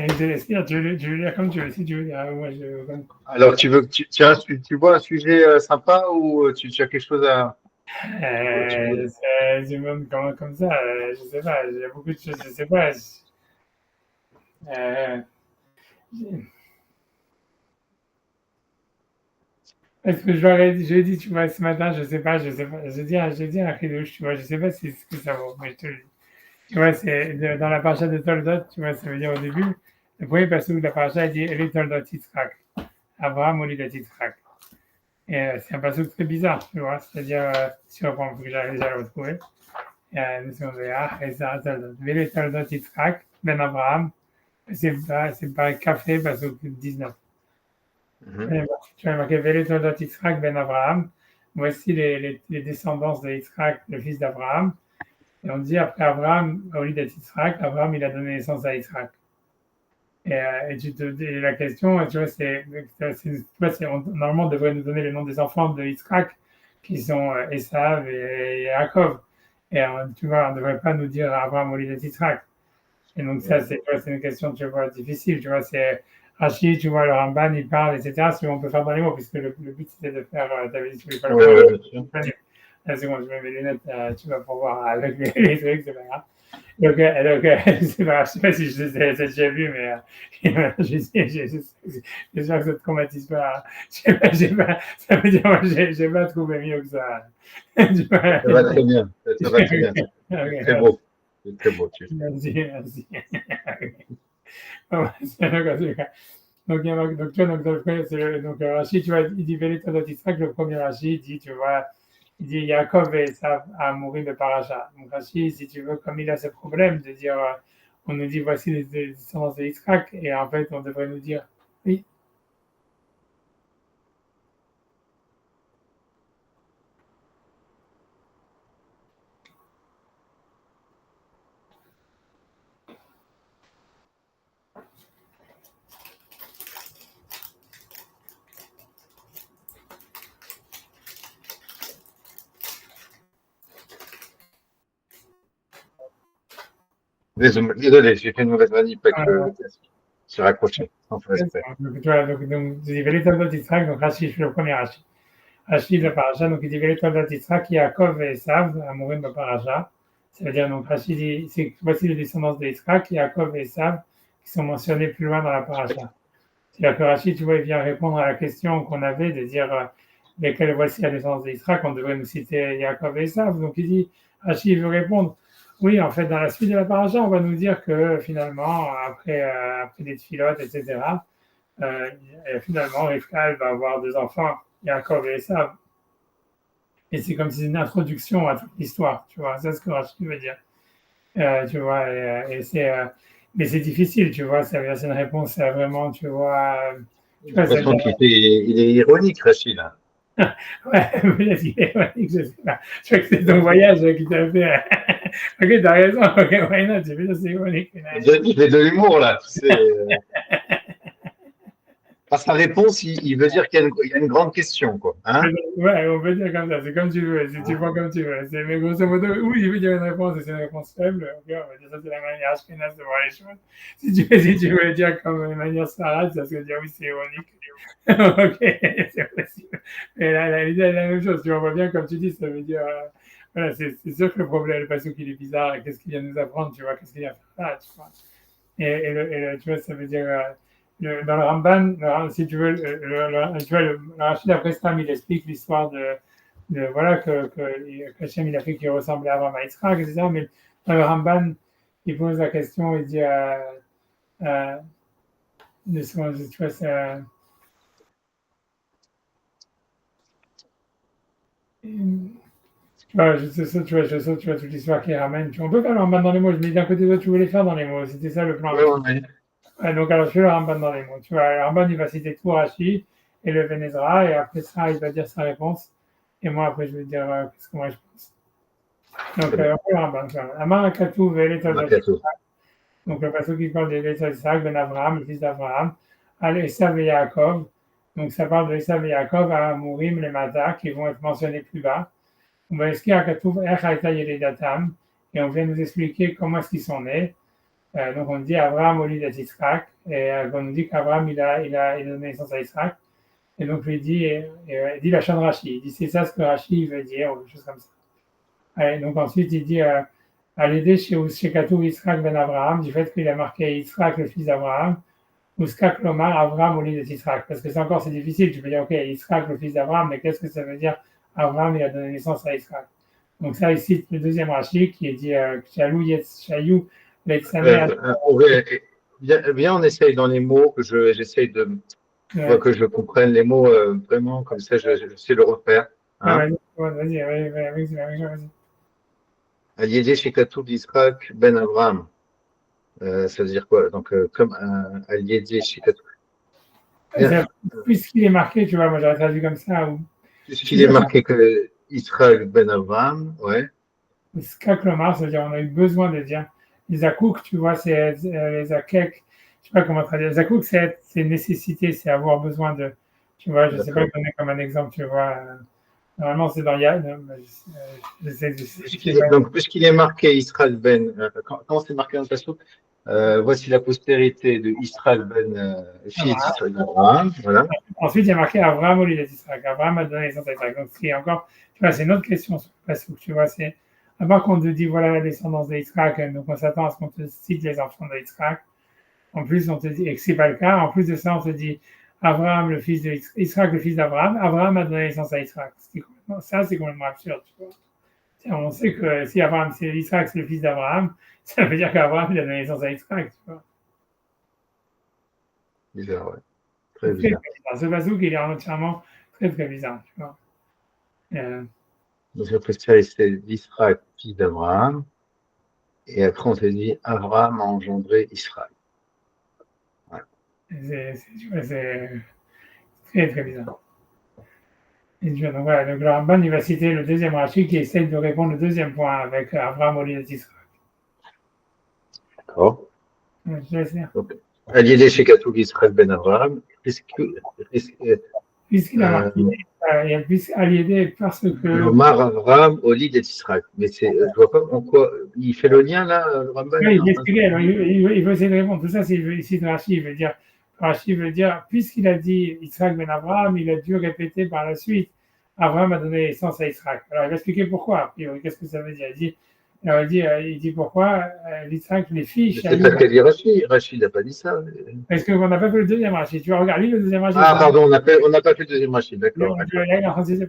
Je laisse lire, tu veux lire comme tu veux, si tu veux lire. Moi, Alors, tu vois un sujet sympa ou tu as quelque chose à. Tu veux- du monde comme ça, je sais pas, il y a beaucoup de choses, je sais pas. Euh, Est-ce que je lui ai dit, tu vois, ce matin, je sais pas, j'ai dit un chidouche, tu vois, je sais pas si ce que ça vaut, mais je te le dis. Tu vois, dans la paracha de Toldot, tu vois, ça veut dire au début, le premier passage de la paracha, il dit, Eli Toldot Yitzhak, Abraham Olidat Yitzhak. Et c'est un passage très bizarre, tu vois, c'est-à-dire, si on reprend, il faut que j'arrive déjà à le retrouver. Nous sommes là, et ça, Toldot. Eli Toldot Yitzhak, Ben Abraham, c'est par café, passage 19. Mhm. Tu as marqué Vélétodot Yitzhak ben Abraham. Voici les descendants de Yitzhak, le fils d'Abraham. Et on dit après Abraham, au lieu d'être Yitzhak, Abraham il a donné naissance à Yitzhak. Et la question, tu vois, normalement on devrait nous donner les noms des enfants de Yitzhak, qui sont Esav et Yaakov. Et tu vois, on ne devrait pas nous dire Abraham au lieu d'être Yitzhak. Et donc ça, c'est une question, tu vois, difficile. Tu vois, c'est Rachid, tu vois, le Ramban, il parle, etc. Si on peut faire dans les mots, puisque le but, c'était de faire, tu avais dit, tu voulais pas le Ouais, faire. ouais, bien sûr. La seconde, je mets mes lunettes, tu vas pour voir avec les trucs, c'est pas grave. C'est pas grave, je sais pas si je l'ai déjà vu, mais j'espère que ça te traumatise pas. Ça veut dire, moi, j'ai pas trouvé mieux que ça. Tu vois, Ça va très bien. Ça va très bien. C'est très ok, beau. C'est très beau. merci, merci. Donc, tu vois, donc Rachid, tu vois, il dit Vélétodot Yitzhak, le premier Rachid, il dit, tu vois, il dit Yaakov et Esav a mourir de paracha. Donc Rachid, si tu veux, comme il a ce problème de dire, on nous dit voici les descendants de Yitzhak, et en fait, on devrait nous dire, oui, Désolé, j'ai fait une mauvaise manip avec euh, le casque. J'ai raccroché, sans faire exprès. donc, tu vois, donc, il dit Vélétodot Yitzhak, donc Rachid, je suis le premier Rachid. Rachid, le paracha, donc il dit Vélétodot Yitzhak, Yaakov et Esav a mourir de paracha. Ça veut dire, donc Rachid dit, voici les descendants de Yitzhak, Yaakov et Esav, qui sont mentionnés plus loin dans la paracha. C'est-à-dire que Rachid, tu vois, il vient répondre à la question qu'on avait de dire lesquels voici la descendance d'Israël, on devrait nous citer Yaakov et Esav. Donc il dit, Rachid veut répondre, oui, en fait, dans la suite de la paracha, on va nous dire que finalement, après des filotes, etc., finalement, Rivka va avoir deux enfants, Yaakov et Esav. Et c'est comme si c'est une introduction à toute l'histoire, tu vois, c'est ce que Rachid veut dire. Tu vois, mais c'est difficile, tu vois, c'est une réponse vraiment, tu vois, J'ai tu vois, ça l'impression vient. il est ironique, Rachid, là. Ouais, peut-être qu'il est ironique, je sais pas. Je crois que c'est ton voyage qui t'a fait. Ok, t'as raison, ok, why not, j'ai vu, c'est ironique. Il fait de l'humour, là. Tu sais, par sa réponse, il veut dire qu'il y a une grande question, quoi. Hein? Ouais, on peut dire comme ça, c'est comme tu veux, si tu vois comme tu veux. Mais grosso modo, oui, il veut dire une réponse et c'est une réponse faible. Ok, on va dire ça, c'est la manière ashkénaze de voir les choses. Si tu veux le dire comme une manière sarade, ça serait dire oui, c'est ironique. Ok, c'est possible. Mais là, l'idée est la même chose. Tu vois, on voit bien, comme tu dis, ça veut dire. Voilà, c'est sûr que le problème, le passage qu'il est bizarre, qu'est-ce qu'il vient nous apprendre, tu vois, qu'est-ce qu'il vient faire là, tu vois. Tu vois, ça veut dire, dans le Ramban, si tu veux, tu vois, le Rachid après Stam, il explique l'histoire voilà, que Hachem, il a fait qu'il ressemblait à Abraham, à Yitzhak, etc. Mais dans le Ramban, il pose la question, il dit, euh, tu vois, je saute, tu vois, toute l'histoire qu'il ramène. On peut faire le Ramban dans les mots, je me dis d'un côté, toi, tu voulais faire dans les mots, c'était ça le plan Ouais, avec. ouais, ouais. Ouais, donc, alors, je fais le Ramban dans les mots. Tu vois, le Ramban, il va citer tout Rashi et le Vénézra, et après ça, il va dire sa réponse. Et moi, après, je vais dire qu'est-ce que moi je pense. Donc, Très bien. on fait le Ramban. Amar Katou On Vélétol a tout. donc le passage qui parle de Vélétol Ben Abraham, le fils d'Abraham, Al Esav et Yaakov. Donc, ça parle de Esav et Yaakov à Mourim, les Matas, qui vont être mentionnés plus bas. On va expliquer à Katou Ech Haïta Yelidatam, et on vient nous expliquer comment est-ce qu'ils sont nés. Donc on dit Abraham au lieu d'Israël, et on nous dit qu'Abraham il a donné naissance à Israël. Et donc il dit la chaîne Rashi, il dit c'est ça ce que Rashi veut dire, ou quelque chose comme ça. Et donc ensuite il dit à l'aider chez Katou Israël ben Abraham, du fait qu'il a marqué Israël le fils d'Abraham, ou Skak Lomar, Abraham au lieu d'Israël. Parce que c'est difficile, tu peux dire ok, Israël le fils d'Abraham, mais qu'est-ce que ça veut dire Abraham il a donné naissance à Israël. Donc ça il cite le deuxième Rashi qui dit Shayu Letsamer. Bien, on essaye dans les mots que j'essaye de que je comprenne les mots vraiment, comme ça je sais le refaire. Hein. Vas-y. Al-Yedi Shekatou d'Israël ben Abraham. Ça veut dire quoi? Donc, comme Al-Yedi Shekatou. Puisqu'il est marqué, tu vois, moi j'aurais traduit comme ça. Puisqu'il est marqué que Israël ben Abraham, ouais. Skaklomar, ça veut dire on a eu besoin de dire. Les akouk, tu vois, c'est les akek, je sais pas comment traduire. Les akouk, c'est nécessité, c'est avoir besoin de. Tu vois, je ne sais pas donner comme un exemple, tu vois. Normalement, c'est dans Yad. Donc, puisqu'il est marqué Israël ben, quand c'est marqué dans le Passouk, voici la postérité de Israël ben, fils d'Israël Abraham. Voilà. Ensuite, il y a marqué Abraham au lieu d'Israël. Abraham a donné naissance à Israël. Donc, c'est encore, tu vois, c'est une autre question sur le Passouk, tu vois, c'est. À part qu'on te dit voilà la descendance d'Israël, donc on s'attend à ce qu'on te cite les enfants d'Israël. En plus, on te dit, et que ce n'est pas le cas, en plus de ça, on te dit Abraham, le fils d'Israël, le fils d'Abraham, Abraham a donné naissance à Israël. Ça, c'est complètement absurde. Tu vois. On sait que si Abraham, c'est Israël, c'est le fils d'Abraham, ça veut dire qu'Abraham, il a donné naissance à Israël. Tu vois. Bizarre, ouais. Très bizarre. Ce bazouk, il est entièrement très, très bizarre. Tu vois. Donc, la postérité, c'est d'Israël, fils d'Abraham. Et après, on te dit Abraham a engendré Israël. Ouais. C'est très, très bizarre. Et donc voilà, donc le Ramban, il va citer le deuxième Rashi qui essaie de répondre au deuxième point avec Abraham au lieu d'Israël. D'accord. Je laisse dire. Al-Yedi Shekatou Israël ben Abraham. Puisqu'il a marqué, Al-Yedi parce que. Omar Abraham au lit d'Israël. Mais je vois pas en quoi. Il fait le lien là, le Ramban. Oui, il veut essayer de répondre. Tout ça, c'est ici de Rashi. Rashi veut dire, puisqu'il a dit Israël ben Abraham, il a dû répéter par la suite Abraham a donné naissance à Israël. Alors, il va expliquer pourquoi. Qu'est-ce que ça veut dire? Il dit pourquoi l'Israël, les filles. C'est pas ce qu'a dit Rachid. Rachid n'a pas dit ça. Est-ce qu'on n'a pas fait le deuxième Rashi? Tu vas regarder le deuxième Rashi. Ah, pardon, on n'a pas fait le deuxième Rachid. D'accord.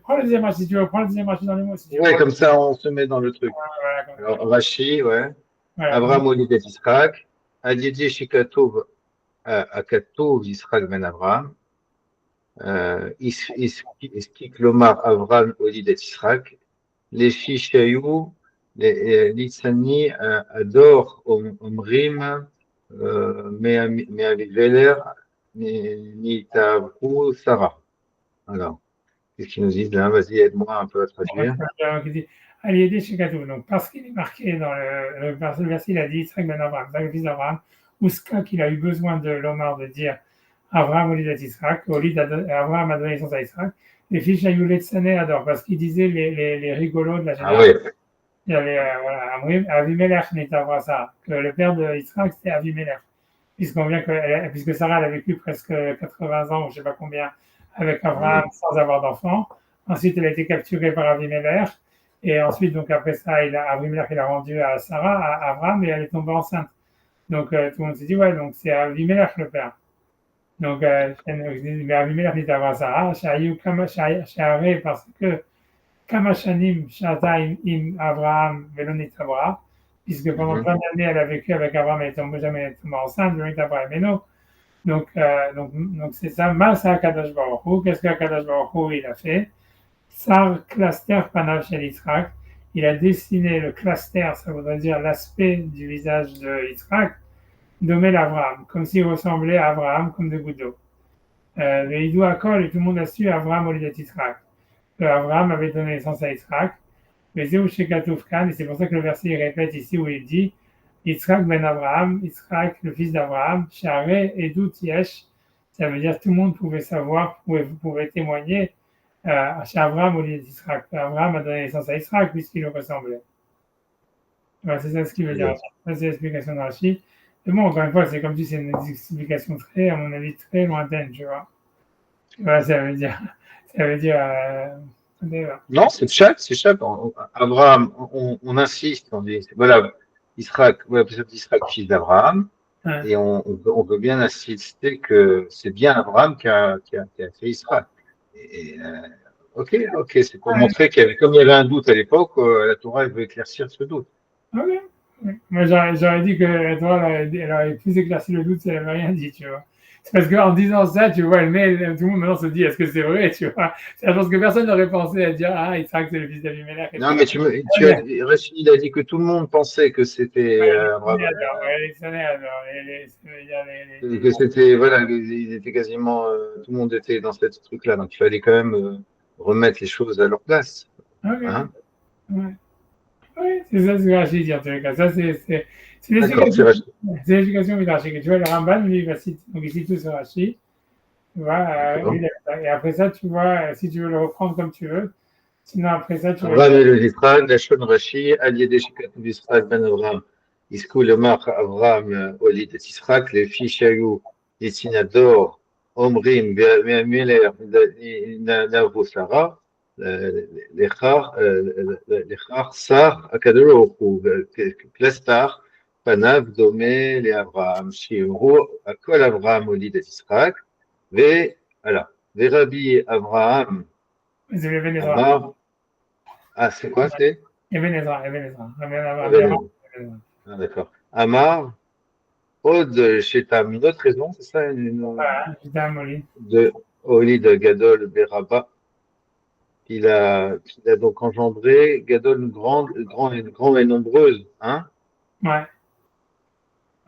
Prends le deuxième Rashi, tu veux. Prends le deuxième Rashi dans les mots. Si ouais, comme ça, on se met dans le truc. Voilà, alors, Rachid, ouais. Voilà. Abraham au lit d'Israël. Al-Yedi Shekatov Akatov Israël ben Abraham. Iskik Lomar Abraham au lit d'Israël. Les filles Shayou. Litsani adore Omrim, Meaviveler, Nitavrou, Sarah. Alors, qu'est-ce qu'ils nous disent là? Vas-y, aide-moi un peu à traduire. Al-Yedi Shekatou. Donc, parce qu'il est marqué dans le verset, il a dit Israël ben Abraham, le fils d'Abraham, ou qu'il a eu besoin de l'Omar de dire Abraham au lit d'Israël, au lit d'Abraham a donné naissance à Israël. Les filles Shayou Letsane adorent, parce qu'il disait les rigolos de la génération. Ah oui. Il y avait Avimelech Nitavra, que le père d'Israël c'était Avimelech, puisque Sarah elle a vécu presque 80 ans, ou je ne sais pas combien, avec Abraham sans avoir d'enfant. Ensuite, elle a été capturée par Avimelech, et ensuite, donc après ça, Avimelech il a rendu à Sarah, à Abraham, et elle est tombée enceinte. Donc tout le monde s'est dit, ouais, donc c'est Avimelech le père. Donc, Avimelech Nitavra Sarah, Sha'aré, parce que Kamashanim Shata im Abraham Velonit Abraham, puisque pendant plein d'années elle a vécu avec Abraham, elle n'est jamais tombée enceinte, Velonit Abraham Meno. Donc c'est ça, Masa Kadosh Baruch Hu. Qu'est-ce que Kadosh Baruch Hu il a fait? Sar Cluster Panav Shel Yitzhak. Il a dessiné le cluster, ça voudrait dire l'aspect du visage de Yitzhak, nommé l'Abraham, comme s'il ressemblait à Abraham comme de gouttes d'eau. Le Hidou Akol, et tout le monde a su Abraham au lieu de Yitzhak. Abraham avait donné naissance à Yitzhak, mais c'est où chez Katoufkan, et c'est pour ça que le verset répète ici où il dit Yitzhak ben Abraham, Yitzhak le fils d'Abraham, Sharé et Yesh, ça veut dire tout le monde pouvait savoir, pouvait témoigner chez Abraham au lieu d'Yitzhak. Abraham a donné naissance à Yitzhak puisqu'il le ressemblait. Voilà, c'est ça ce qu'il veut dire. Ça, c'est l'explication de Rashi. Mais bon, encore une fois, c'est comme si c'est une explication très, à mon avis, très lointaine, tu vois. Voilà, ça veut dire, Non, c'est Tchak, c'est Tchak. Abraham, on insiste, on dit, voilà, Israël, voilà, peut-être Israël, fils d'Abraham, hein. et on veut bien insister que c'est bien Abraham qui a fait Israël. Ok, c'est pour Ouais, montrer comme il y avait un doute à l'époque, la Torah elle veut éclaircir ce doute. ok. Ouais. Moi, j'aurais dit que toi, elle aurait plus éclairci le doute si elle n'avait rien dit, tu vois. C'est parce qu'en disant ça, tu vois, tout le monde maintenant se dit, est-ce que c'est vrai, tu vois. C'est la chose que personne n'aurait pensé à dire, ah, Isaac, c'est le fils d'Abimelech et tout. Non, mais Rachid, il a dit que tout le monde pensait que c'était Abraham, que c'était, voilà, ils étaient quasiment, tout le monde était dans ce truc-là, donc il fallait quand même remettre les choses à leur place. Ok, Hein? ouais. Ouais, c'est ça ce que Rachid dit en tous les cas. Ça, c'est D'accord, c'est l'explication, Rachid. c'est l'explication midrashique. Tu vois, le Ramban, lui, il va citer, donc il cite tout sur Rachid. Tu vois, D'accord. et après ça, tu vois, si tu veux le reprendre comme tu veux. Sinon, après ça, tu vas Abraham dire, et le Israël, la Shon Rashi, allié des Shikatu d'Israël ben Abraham, Iskou le Mach Abraham, Olid et Israël, les filles Shayou, Yitzinador, Omrim, Me'ameler, Navo Sarah, l'Echar, Sar, Akadolo, Klastar, Panav, Domé, les Abraham, Shimru, Akol Abraham, Olid et Israël, voilà, Rabbi Abraham, c'est Eben Ezra. Amar, ah, c'est quoi, c'est? Eben Ezra, Eben Ezra. Ah, Eben Ezra. ah, d'accord. Amar, Od, Shetam, une autre raison, c'est ça, Voilà, j'étais à Molly. de Olid Gadol Beraba, qu'il a donc engendré Gadol, une grande et nombreuse, hein? Ouais.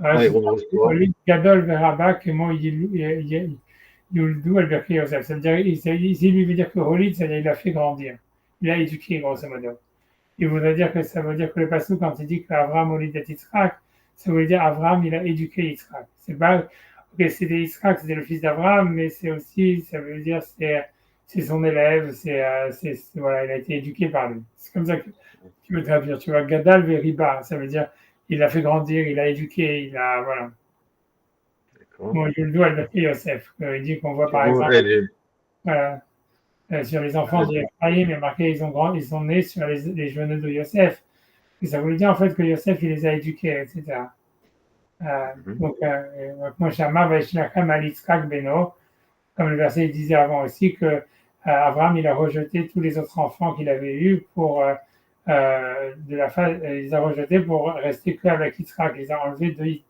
Grande et C'est ça. nombreuse quoi? Molly, Gadol Veraba, que moi, Yuldu, Albert Yosef. C'est-à-dire, ici, lui veut dire que Holid, c'est-à-dire, il a fait grandir. Il a éduqué, grosso modo. Il voudrait dire que ça veut dire que le passage, quand il dit qu'Abraham Olid et Yitzhak, ça veut dire Abraham, il a éduqué Yitzhak. C'est pas, ok, c'était Yitzhak, c'était le fils d'Abraham, mais c'est aussi, ça veut dire, c'est son élève, voilà, il a été éduqué par lui. C'est comme ça que tu veux traduire. Tu vois, Gadal Veriba, ça veut dire, il a fait grandir, il a éduqué, voilà. D'accord. Bon, Yuldo Albert Yosef, il dit qu'on voit par exemple, Elle voilà, sur les enfants est, d'Ephraïm, il est marqué, ils sont nés sur les genoux de Yosef. Et ça voulait dire en fait que Yosef, il les a éduqués, etc. Donc, moi, Shama, Vaishnachem Alitzkak Beno, comme le verset disait avant aussi, que Abraham, il a rejeté tous les autres enfants qu'il avait eus il les a rejetés pour rester qu'avec Yitzhak. Il les a enlevés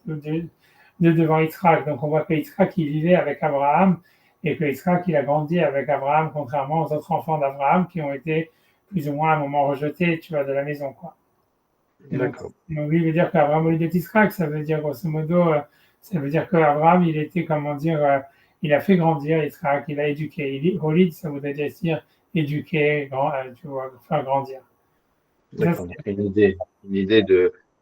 de devant Yitzhak. Donc, on voit que Yitzhak, il vivait avec Abraham et que Yitzhak, il a grandi avec Abraham, contrairement aux autres enfants d'Abraham qui ont été plus ou moins à un moment rejetés, tu vois, de la maison, quoi. Et d'accord. donc lui, il veut dire qu'Abraham Olid et Israël, ça veut dire grosso modo, ça veut dire qu'Abraham, il était, comment dire, il a fait grandir Israël, il a éduqué. Olid, ça voudrait dire éduquer, tu vois, faire grandir. Ça, D'accord. Donc, une idée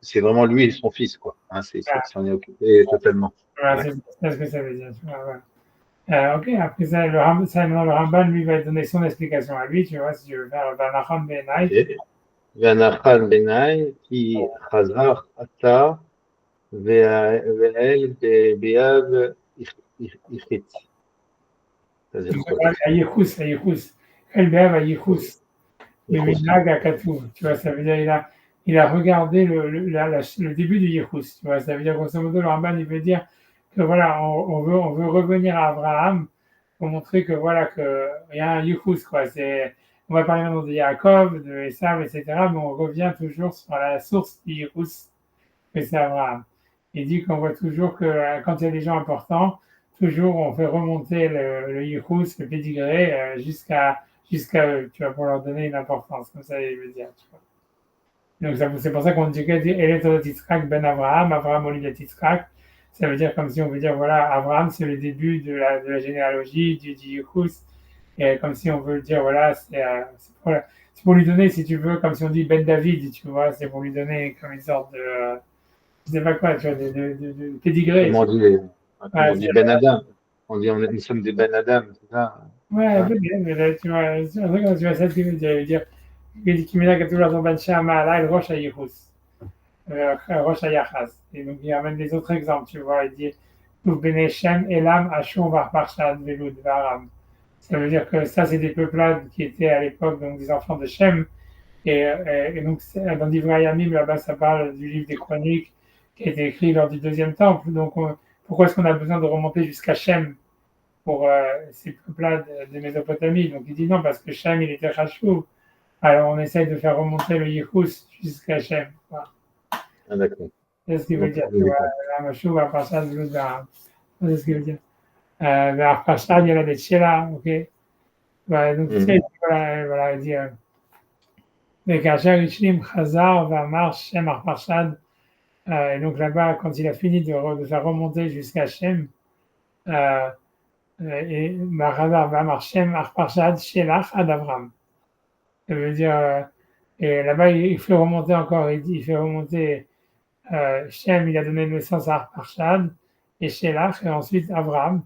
c'est vraiment lui et son fils, quoi. Hein, c'est ça voilà, qui s'en est occupé totalement. voilà, D'accord. c'est ce que ça veut dire. Tu vois, voilà. Ok, après ça, maintenant, le Ramban, lui, va donner son explication à lui, tu vois, si tu veux faire Vanachon Benai. Ok. Vanachan Benai, qui Chazar Ata, Ve'el Be'av Ifrit. Ça, c'est quoi ça? Ayichus, El Be'av Ayichus. Ichus. Beminag Akatouv, tu vois, ça veut dire il a regardé le début du Yichus, tu vois, ça veut dire grosso modo le Ramban il veut dire que voilà on veut revenir à Abraham pour montrer que voilà que il y a un Yichus quoi, on va parler maintenant de Yaakov, de Esav, etc. Mais on revient toujours sur la source du Yichus que c'est Abraham. Il dit qu'on voit toujours que quand il y a des gens importants, toujours on fait remonter le Yichus, le pédigré, jusqu'à eux, tu vois, pour leur donner une importance, comme ça il veut dire, tu vois. Donc c'est pour ça qu'on dit Eletolot Yitzhak ben Abraham, Abraham Olivet Yitzhak, ça veut dire comme si on veut dire, voilà, Abraham c'est le début de la généalogie, du Yichus, et comme si on veut dire, voilà, c'est pour lui donner, si tu veux, comme si on dit Ben David, tu vois, c'est pour lui donner comme une sorte je sais pas quoi, tu vois, de pédigré. Comme on dit, comme Ouais, on dit Ben Adam. On dit, nous sommes des Ben Adam, c'est ça? ouais, Hein? peut-être, mais là, tu vois, c'est quand tu vois ça, tu veux dire, qui met là que tout leur ban Shama, là, il roche à Yehus. Rosh Hayachas. Et donc il ramène des autres exemples, tu vois, il dit Tout Bene Shem, Elam, Ashur, Varparshad, Velud, Varam. Ça veut dire que ça, c'est des peuplades qui étaient à l'époque donc des enfants de Shem. Et donc, dans l'Ivra Yamim, là-bas, ça parle du livre des Chroniques qui a été écrit lors du deuxième temple. Donc, pourquoi est-ce qu'on a besoin de remonter jusqu'à Shem pour ces peuples-là de Mésopotamie? Donc, il dit non, parce que Shem, il était Rachou. Alors, on essaye de faire remonter le Yichus jusqu'à Shem. Voilà. Ah, d'accord. C'est ce qu'il veut dire. Tu vois, la Machou, Arpachad, c'est ce qu'il veut dire. Arpachad, il y a la Betchela, ok. Voilà, donc, tu sais, voilà, il dit. וכאשר השלים חזר ואמר שם ארפחשד, et donc là-bas, quand il a fini de faire remonter jusqu'à Shem, et Mahazar va Shem Arpachad Shelach ad Avram. Ça veut dire, et là-bas, il fait remonter encore, il fait remonter Shem, il a donné naissance à Arpachad, et Shelach, et ensuite Avram.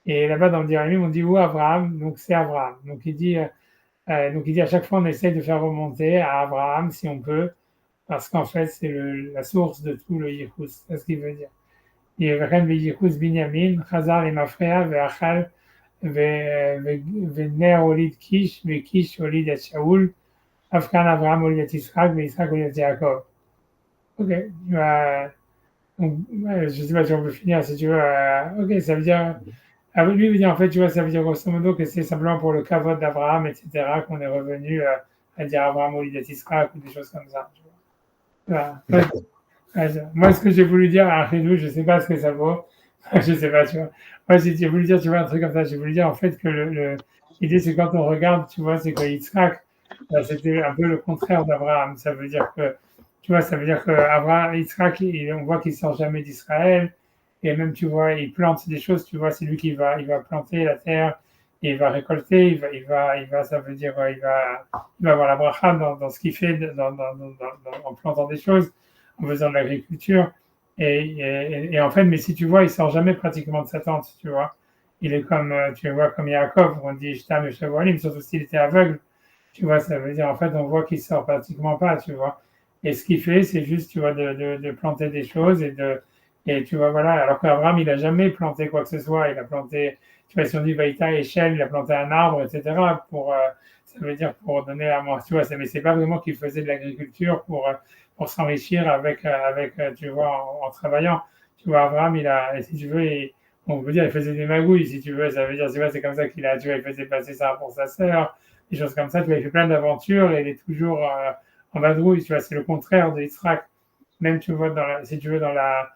Et là-bas, dans le Diramim, on dit où Avram, donc c'est Avram. Donc il dit à chaque fois, on essaye de faire remonter à Abraham si on peut, parce qu'en fait, c'est la source de tout le Yichus. C'est ce qu'il veut dire. Il y a vraiment le Yichus Binyamin, Chazar et Mafrea, Ve'achal, Ve'ner Olid Kish, Ve'kish Olid et Shaoul, Afkan Abraham Olid et Yitzhak, Ve'Yitzhak Olid et Yaakov. Ok, donc, je ne sais pas si on peut finir, si tu veux. Ok, ça veut dire. Lui, il veut dire, en fait, tu vois, ça veut dire grosso modo que c'est simplement pour le kavod d'Abraham, etc., qu'on est revenu à dire Abraham au Lidat Israël ou des choses comme ça. Tu vois. Voilà. Moi, ce que j'ai voulu dire à Achidou, je ne sais pas ce que ça vaut. Je ne sais pas, tu vois. Moi, j'ai voulu dire, tu vois, un truc comme ça. J'ai voulu dire, en fait, que l'idée, c'est quand on regarde, tu vois, c'est que Yitzhak, c'était un peu le contraire d'Abraham. Ça veut dire que, tu vois, ça veut dire que Abraham, Yitzhak, on voit qu'il ne sort jamais d'Israël. Et même, tu vois, il plante des choses, tu vois, c'est lui qui va planter la terre, et il va récolter, ça veut dire, il va avoir la bracha dans ce qu'il fait, en plantant des choses, en faisant de l'agriculture. Et en fait, mais si tu vois, il sort jamais pratiquement de sa tente, tu vois. Il est comme, tu vois, comme Yaakov, on dit Shtam et Shavolim, surtout s'il était aveugle, tu vois, ça veut dire, en fait, on voit qu'il sort pratiquement pas, tu vois. Et ce qu'il fait, c'est juste, tu vois, de planter des choses et tu vois, voilà, alors qu'Abraham, il n'a jamais planté quoi que ce soit. Il a planté, tu vois, si on dit Vaïta Echel, il a planté un arbre, etc. Ça veut dire pour donner à moi, tu vois, mais c'est pas vraiment qu'il faisait de l'agriculture pour s'enrichir tu vois, en travaillant. Tu vois, Abraham, si tu veux, on peut dire, il faisait des magouilles, si tu veux, ça veut dire, tu vois, c'est comme ça tu vois, il faisait passer ça pour sa sœur, des choses comme ça, tu vois, il fait plein d'aventures et il est toujours en vadrouille, tu vois, c'est le contraire de Yitzhak. Même, tu vois, si tu veux, dans la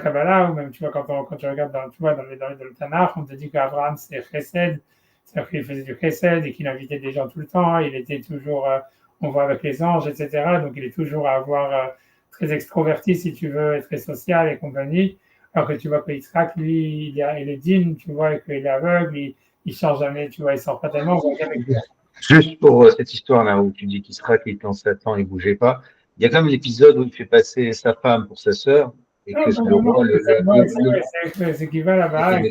Kabbalah, ou même tu vois, quand tu regardes dans le Tanakh, on te dit qu'Abraham c'est Chesed, c'est-à-dire qu'il faisait du Chesed et qu'il invitait des gens tout le temps, il était toujours, on voit avec les anges, etc. Donc il est toujours à avoir très extroverti, si tu veux, et très social et compagnie. Alors que tu vois que Yitzhak, lui, il est digne, tu vois, et qu'il est aveugle, il sort jamais, tu vois, il sort pas tellement. Juste pour cette histoire-là où tu dis qu'Israël, il était en Satan, il ne bougeait pas, il y a quand même l'épisode où il fait passer sa femme pour sa sœur et Non, que le roi. c'est qu'il va là-bas,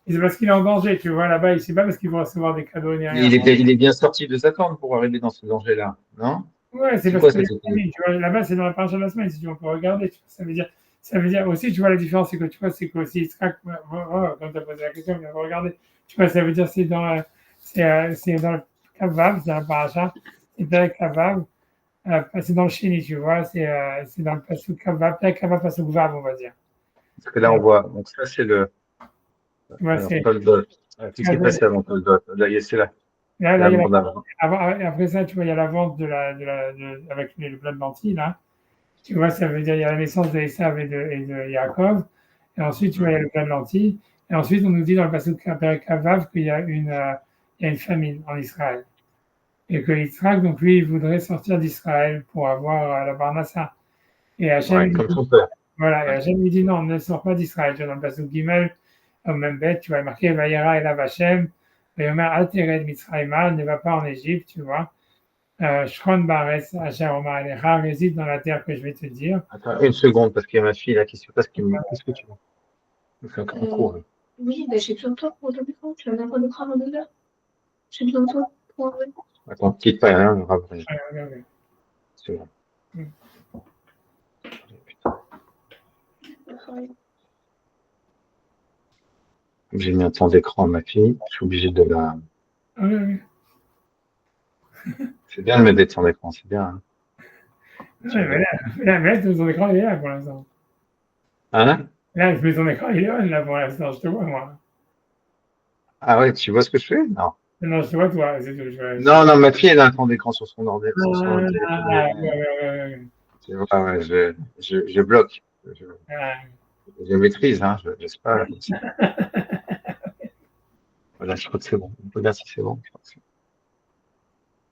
c'est parce qu'il est en danger, tu vois, là-bas, c'est pas parce qu'il va recevoir des cadeaux ni rien. Il est bien sorti de sa tente pour arriver dans ce danger-là, non? Ouais, c'est C'est parce quoi que cette opinion? tu vois, là-bas, c'est dans la paracha de la semaine, si tu veux, on peut regarder. Tu vois, ça veut dire aussi, tu vois, la différence, c'est que tu vois, c'est qu'aussi Yitzhak, quand tu as posé la question, on va regarder. Tu vois, ça veut dire, c'est dans le Kavav, c'est dans la paracha, c'est dans le Kavav, c'est dans le Chéni, tu vois, c'est dans le Pasuk Kavav, peut-être Kavav Pasuk Vav, on va dire. Parce que là, on voit. Donc, ça, c'est le. Tu vois, Alors, Toldot. Qu'est-ce qui est passé avant Toldot? Là, c'est là. là, La il y a mort d'Abraham. après ça, tu vois, il y a la vente avec le plat de lentilles, là. Tu vois, ça veut dire il y a la naissance d'Esav et de Yaakov. Et ensuite, tu vois, il y a le plat de lentilles. Et ensuite, on nous dit dans le passage de Kavav qu'il y a une famine en Israël. Et que Yitzhak, donc lui, il voudrait sortir d'Israël pour avoir la Parnassa. Et Hachem, Ouais, comme son père. voilà, et Ouais. Hachem lui dit non, ne sors pas d'Israël. Tu vois, dans le passage Gimel, au même bête, tu vois, marqué Vayera et Hachem, Vayomer Altered Mitzrayma, ne va pas en Égypte, tu vois. Shron Bares, Asher Omar Alecha, réside dans la terre que je vais te dire. Attends une seconde, parce qu'il y a ma fille là qui se passe. Qu'est-ce que tu veux? C'est un concours. Oui, ben, j'ai besoin de toi pour le micro. Tu vas pas le prendre de là. J'ai besoin de toi pour enlever. Attends, quitte pas, hein, on va Regardez. C'est bon. Mm. pareil. J'ai mis un temps d'écran à ma fille. Je suis obligé de la. Oui. C'est bien de mettre des temps d'écran, c'est bien. Hein. Ouais, mais là, ton écran, il est là pour l'instant. Hein? Là, je mets ton écran, il est on là pour l'instant, je te vois, moi. Ah ouais, tu vois ce que je fais? Non. Non, je te vois, toi, c'est tout. Non, ma fille, elle a un temps d'écran sur son ordinateur, sur son téléphone. Ouais. Tu vois, ouais, je bloque. Je maîtrise, hein. Je sais pas comme ça. Voilà, je crois que c'est bon. On peut dire si c'est bon. Je crois que c'est bon.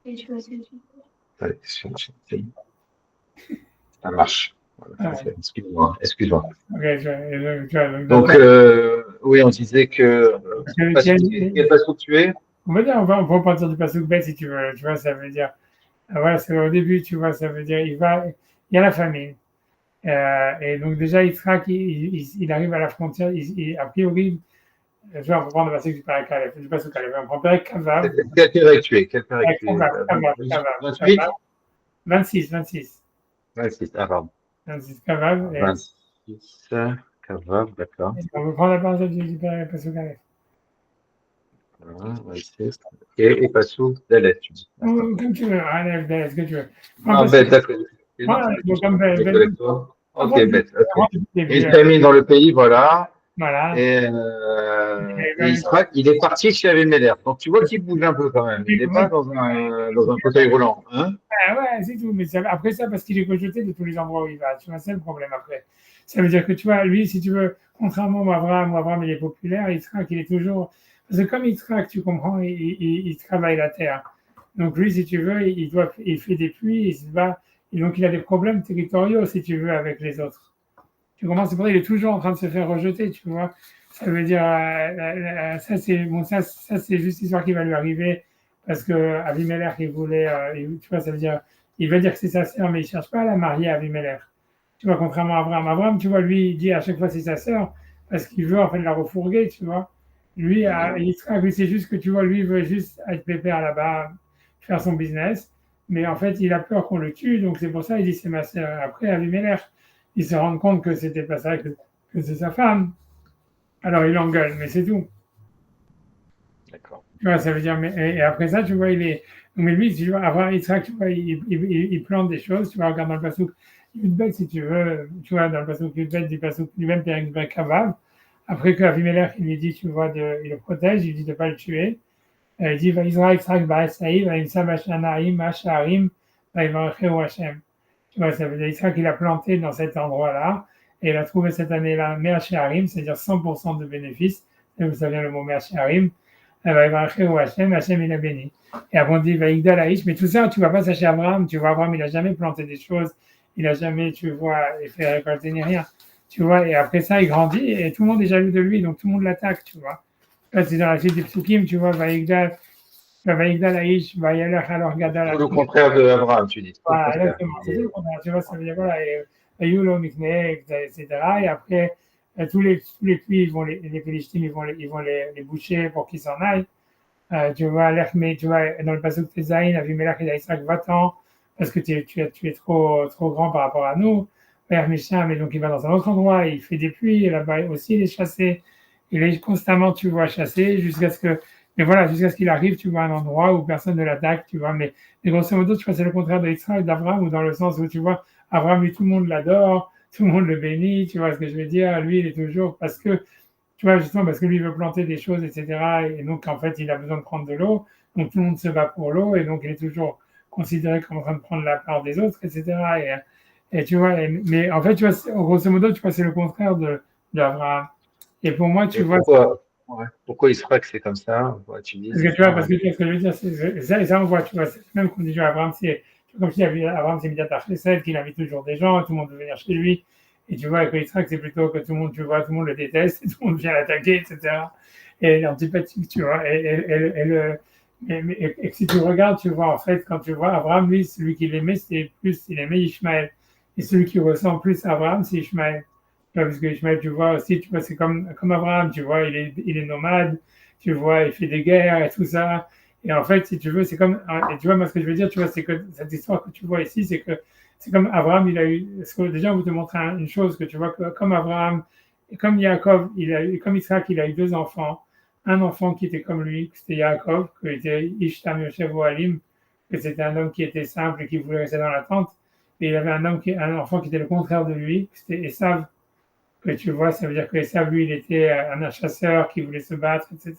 Et tu vas essayer. Allez, c'est bon. Ça marche. Voilà, excuse-moi. Ok, tu vois, Donc, oui, on disait que quel passage tu es? on va dire, on va partir du pasuk bête si tu veux. Tu vois, ça veut dire, voilà, c'est au début, tu vois, ça veut dire, il y a la famine. Et donc, déjà, Yitzhak, il arrive à la frontière, a priori, je vais reprendre le pasuk du pasuk Aleph. On prend Perek Kavav. Quel période tu es? Quel période tu es? Kavav. 28? 26. 26, ah, pardon. 26 Kavav. 26, Kavav, d'accord. On veut prendre la parole du pasuk Aleph. Voilà, 26. Et Passou Dalet, tu dis. Comme tu veux, Aleph, Dalet, ce que tu veux. Ah, bête, d'accord. Comme bête. Ok, bête. Et il t'a mis dans le pays, voilà. Voilà. Et il est parti chez Aviméler. Donc tu vois qu'il bouge un peu quand même. Il n'est pas dans un fauteuil roulant. Hein? Ouais, c'est tout. Mais après ça, parce qu'il est rejeté de tous les endroits où il va. Tu vois, c'est le problème après. Ça veut dire que tu vois, lui, si tu veux, contrairement à Abraham, il est populaire, il est toujours. Parce que comme Yitzhak, tu comprends, il travaille la terre. Donc lui, si tu veux, il fait des pluies, il se bat. Et donc il a des problèmes territoriaux, si tu veux, avec les autres. Tu comprends? C'est pour ça qu'il est toujours en train de se faire rejeter, tu vois. Ça veut dire, ça c'est juste l'histoire qui va lui arriver parce que Abimelech, il voulait, tu vois, ça veut dire, il veut dire que c'est sa sœur, mais il cherche pas à la marier à Abimelech. Tu vois, contrairement à Abraham. Abraham, tu vois, lui, il dit à chaque fois c'est sa sœur parce qu'il veut en fait la refourguer, tu vois. Lui, lui, c'est juste que tu vois, lui, il veut juste être pépère là-bas, faire son business, mais en fait, il a peur qu'on le tue, donc c'est pour ça qu'il dit c'est ma sœur. Après, Abimelech, il se rend compte que c'était pas ça, que c'est sa femme. Alors il engueule, mais c'est tout. D'accord. Tu vois, ça veut dire, et après ça, tu vois, il est. Mais lui, tu vois, avant Yitzhak, tu vois, il plante des choses, tu vois, regarde dans le pasouk, Yudbet, si tu veux, tu vois, dans le pasouk Yudbet du pasouk du même Pérec de Kavav, après que Avimelech, il lui dit, tu vois, il le protège, il dit de ne pas le tuer. Il dit, va Israël, Yitzhak, Ba'esaï, va Imsa, Bashanaïm, Masharim, va Ivarecheu Hashem. Tu vois, ça veut dire Yitzhak, il a planté dans cet endroit-là, et il a trouvé cette année-là Me'asharim, c'est-à-dire 100% de bénéfices. Et vous savez le mot Me'asharim. Hachem, Hachem, il a béni. Et après, on dit, Vaïgdal Aïch, mais tout ça, tu ne vas pas sacher Abraham. Tu vois, Abraham, il n'a jamais planté des choses. Il n'a jamais, tu vois, fait récolter ni rien. Tu vois, et après ça, il grandit et tout le monde est jaloux de lui, donc tout le monde l'attaque, tu vois. Là, c'est dans la suite des psukim, tu vois, Vaïgdal Aïch, Vaïalach, alors Gadal. Tout le contraire de Abraham, tu dis. Voilà, exactement. C'est tout le contraire. Tu vois, ça veut dire, voilà, Yulo, Mikne, etc. Et après, tous les puits, les Philistines, ils vont les boucher pour qu'ils s'en aillent. Tu vois, tu vois, dans le passage de Tezaïn, Avimelech et Isaac, va-t'en, parce que tu es trop grand par rapport à nous. Père Misham, mais donc il va dans un autre endroit, il fait des pluies, et là-bas aussi il est chassé. Il est constamment, tu vois, chassé, mais voilà, jusqu'à ce qu'il arrive, tu vois, à un endroit où personne ne l'attaque, tu vois. Mais grosso modo, tu vois, c'est le contraire d'Israël et d'Abraham, ou dans le sens où, tu vois, Abraham, lui, tout le monde l'adore, tout le monde le bénit, tu vois ce que je veux dire. Lui, il est toujours, parce que tu vois, justement, parce que lui veut planter des choses, etc. Et donc, en fait, il a besoin de prendre de l'eau. Donc, tout le monde se bat pour l'eau. Et donc, il est toujours considéré comme en train de prendre la part des autres, etc. Et tu vois, mais en fait, tu vois, grosso modo, tu vois, c'est le contraire d'Abraham. Et pour moi, tu vois. Pourquoi Israël, c'est comme ça? Tu dis, Parce que tu vois, parce que ce que je veux dire, c'est ça, on voit, tu vois, c'est la même condition. Abraham, comme si Abraham, c'est Midat Chesed, qu'il invite toujours des gens, tout le monde veut venir chez lui. Et tu vois, avec Yitzhak, c'est plutôt que tout le monde, tu vois, tout le monde le déteste, et tout le monde vient l'attaquer, etc. Et elle est antipathique, tu vois. Et si tu regardes, tu vois, en fait, quand tu vois Abraham, lui, celui qu'il aimait, il aimait Ishmaël. Et celui qui ressemble plus à Abraham, c'est Ishmaël. Parce que Ishmaël, tu vois, aussi, tu vois, c'est comme Abraham, tu vois, il est nomade, tu vois, il fait des guerres et tout ça. Et en fait, si tu veux, c'est comme, et tu vois, moi, ce que je veux dire, tu vois, c'est que cette histoire que tu vois ici, c'est que c'est comme Abraham, il a eu, déjà, on vous te montrer une chose, que tu vois que comme Abraham, et comme Yaakov, comme Isaac, il a eu deux enfants, un enfant qui était comme lui, c'était Yaakov, qui était Ishtam Yoshev Ohalim, que c'était un homme qui était simple et qui voulait rester dans la tente, et il avait un enfant qui était le contraire de lui, c'était Esav, que tu vois, ça veut dire que Esav, lui, il était un chasseur qui voulait se battre, etc.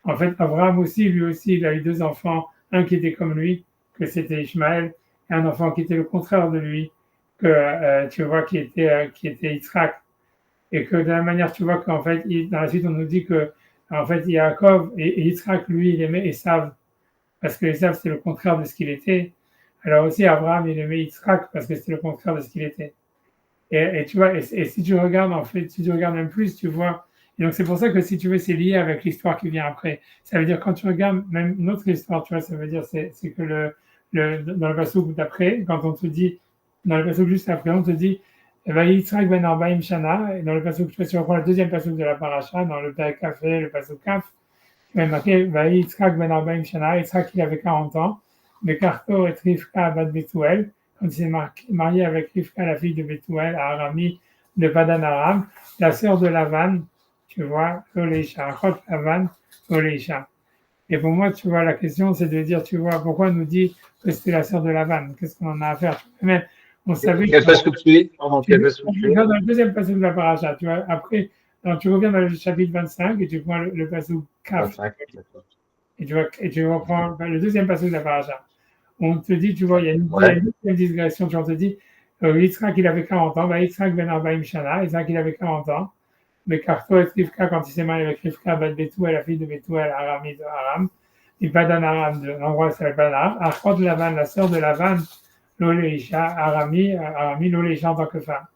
En fait, Abraham aussi, lui aussi, il a eu deux enfants, un qui était comme lui, que c'était Ishmaël, et un enfant qui était le contraire de lui, que tu vois, qui était Yitzhak. Et que de la même manière, tu vois qu'en fait, dans la suite, on nous dit que, en fait, Yaakov et Yitzhak, lui, il aimait Esav, parce que Esav, c'est le contraire de ce qu'il était. Alors aussi, Abraham, il aimait Yitzhak, parce que c'était le contraire de ce qu'il était. Et tu vois, et si tu regardes, en fait, si tu regardes même plus, tu vois. Et donc, c'est pour ça que si tu veux, c'est lié avec l'histoire qui vient après. Ça veut dire, quand tu regardes même une autre histoire, tu vois, ça veut dire, c'est que dans le passage d'après, quand on te dit, dans le passage juste après, on te dit, Yitzhak ben Arbaim Shana, et dans le passage, tu vois, si on reprend le deuxième passage de la paracha, dans le Père Café, le passage Kaf, il y a marqué, Yitzhak ben Arbaim Shana, Yitzhak, il avait 40 ans, mais Karto et Rivka bat Betuel, quand il s'est marié avec Rivka, la fille de Bethuel, à Arami de Padan Aram, la sœur de Lavan, tu vois, Loleisha, Chot Lavan, Loleisha. Et pour moi, tu vois, la question, c'est de dire, tu vois, pourquoi on nous dit que c'était la sœur de Lavan? Qu'est-ce qu'on en a à faire? Mais on savait. Quel passage tu es? Pardon, quel passage tu es? Dans le deuxième passage de la paracha, tu vois, après, tu reviens dans le chapitre 25 et tu prends le passage Kaf. Et tu reprends le deuxième passage de la paracha. On te dit, tu vois, il y a une deuxième digression, on te dit, Yitzhak, il avait 40 ans, Yitzhak ben Arbaim Shana, Yitzhak, il avait 40 ans, mais Karto et Rivka, quand il s'est marié avec Rivka, bat Bethuel, la fille de Bethuel, Arami de Aram, et Padan Aram, de l'endroit qui s'appelle Padan Aram, Achot Lavan, la sœur de Lavan, Loleisha, Arami, Loleisha en tant que femme.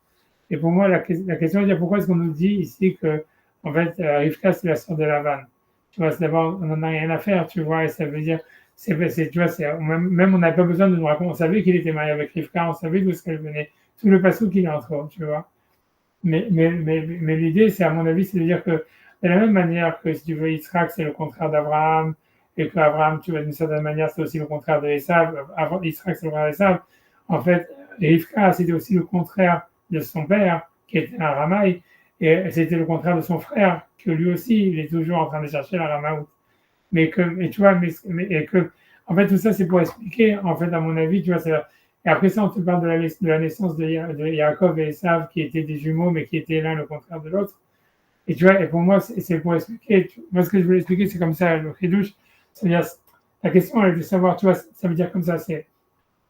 Et pour moi, la question est de dire pourquoi est-ce qu'on nous dit ici que, en fait, Rivka, c'est la sœur de Lavan. Tu vois, c'est d'abord, on n'en a rien à faire, tu vois, et ça veut dire, tu vois, même on n'avait pas besoin de nous raconter, on savait qu'il était marié avec Rivka, on savait d'où ce qu'elle venait, tout le passage qu'il est entre, tu vois. Mais l'idée, c'est, à mon avis, c'est de dire que, de la même manière que, si tu veux, Yitzhak, c'est le contraire d'Abraham, et qu'Abraham, tu vois, d'une certaine manière, c'est aussi le contraire de Esav, Yitzhak, c'est le contraire d'Esav, en fait, Rivka, c'était aussi le contraire de son père, qui était un Ramaï, et c'était le contraire de son frère, que lui aussi, il est toujours en train de chercher la Ramaout. Mais tu vois, en fait, tout ça, c'est pour expliquer, en fait, à mon avis, tu vois, et après ça, on te parle de la naissance de Yaakov et Esav, qui étaient des jumeaux, mais qui étaient l'un le contraire de l'autre. Et tu vois, et pour moi, c'est pour expliquer, moi, ce que je voulais expliquer, c'est comme ça, le chidouche, c'est-à-dire, la question, elle est de savoir, tu vois, ça veut dire comme ça, c'est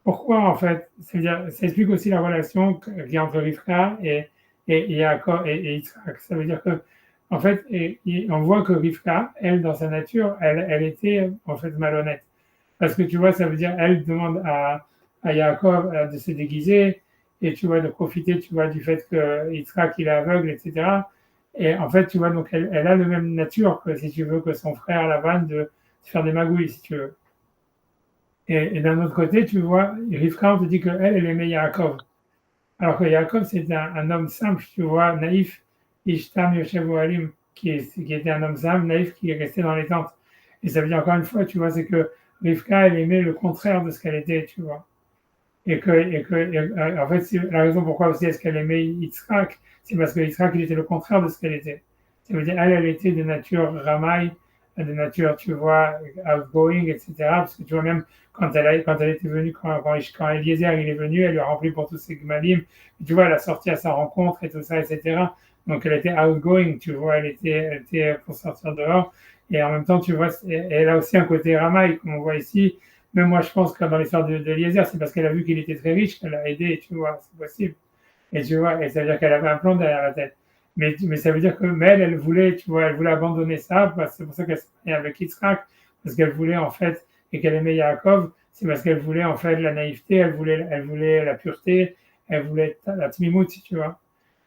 pourquoi, en fait, c'est-à-dire, ça explique aussi la relation qu'il y a entre Rivka et Yaakov et Yitzhak. Ça veut dire que, en fait, on voit que Rivka, elle, dans sa nature, elle était, en fait, malhonnête. Parce que, tu vois, ça veut dire, elle demande à Yaakov de se déguiser et, tu vois, de profiter, tu vois, du fait que Yitzhak, il est aveugle, etc. Et, en fait, tu vois, donc, elle a la même nature que, si tu veux, que son frère Lavan de faire des magouilles, si tu veux. Et d'un autre côté, tu vois, Rivka, on te dit qu'elle aimait Yaakov. Alors que Yaakov, c'était un homme simple, tu vois, naïf, Ishtam Yoshev Ohalim, qui était un homme simple, naïf, qui est resté dans les tentes. Et ça veut dire, encore une fois, tu vois, c'est que Rivka, elle aimait le contraire de ce qu'elle était, tu vois. En fait, la raison pourquoi aussi est-ce qu'elle aimait Yitzhak, c'est parce que Yitzhak, il était le contraire de ce qu'elle était. Ça veut dire, elle était de nature ramaille, de nature, tu vois, outgoing, etc. Parce que tu vois, même quand elle était venue, quand Eliezer il est venu, elle lui a rempli pour tous ses gmalim. Tu vois, elle a sorti à sa rencontre et tout ça, etc. Donc elle était outgoing, tu vois, elle était pour sortir dehors. Et en même temps, tu vois, elle a aussi un côté ramaille, comme on voit ici. Même moi, je pense que dans l'histoire d'Eliezer, c'est parce qu'elle a vu qu'il était très riche qu'elle l'a aidé, tu vois, c'est possible. Et tu vois, et ça veut dire qu'elle avait un plan derrière la tête. Mais ça veut dire que elle voulait, tu vois, elle voulait abandonner ça, c'est pour ça qu'elle s'est mariée avec Yitzhak, parce qu'elle voulait en fait, et qu'elle aimait Yaakov, c'est parce qu'elle voulait en fait la naïveté, elle voulait la pureté, elle voulait la tmimout, tu vois.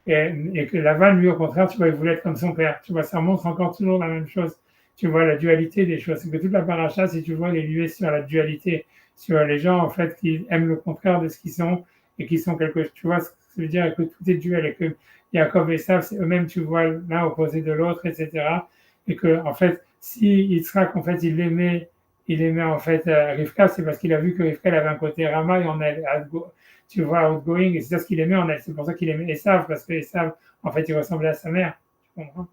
Et que Lavan, lui, au contraire, tu vois, il voulait être comme son père. Tu vois, ça montre encore toujours la même chose. Tu vois, la dualité des choses. C'est que toute la paracha, si tu vois, elle est liée sur la dualité, sur les gens, en fait, qui aiment le contraire de ce qu'ils sont et qui sont quelque chose. Tu vois, ça veut dire que tout est duel et que Yaakov et Esav, c'est eux-mêmes, tu vois, l'un opposé de l'autre, etc. Et que, en fait, si Yitzhak, en fait, il aimait il aimait en fait Rivka, c'est parce qu'il a vu que Rivka elle avait un côté Rama en elle, tu vois, outgoing, et c'est ça ce qu'il aimait en elle. C'est pour ça qu'il aimait Esav, parce que Esav, en fait, il ressemblait à sa mère. Tu comprends?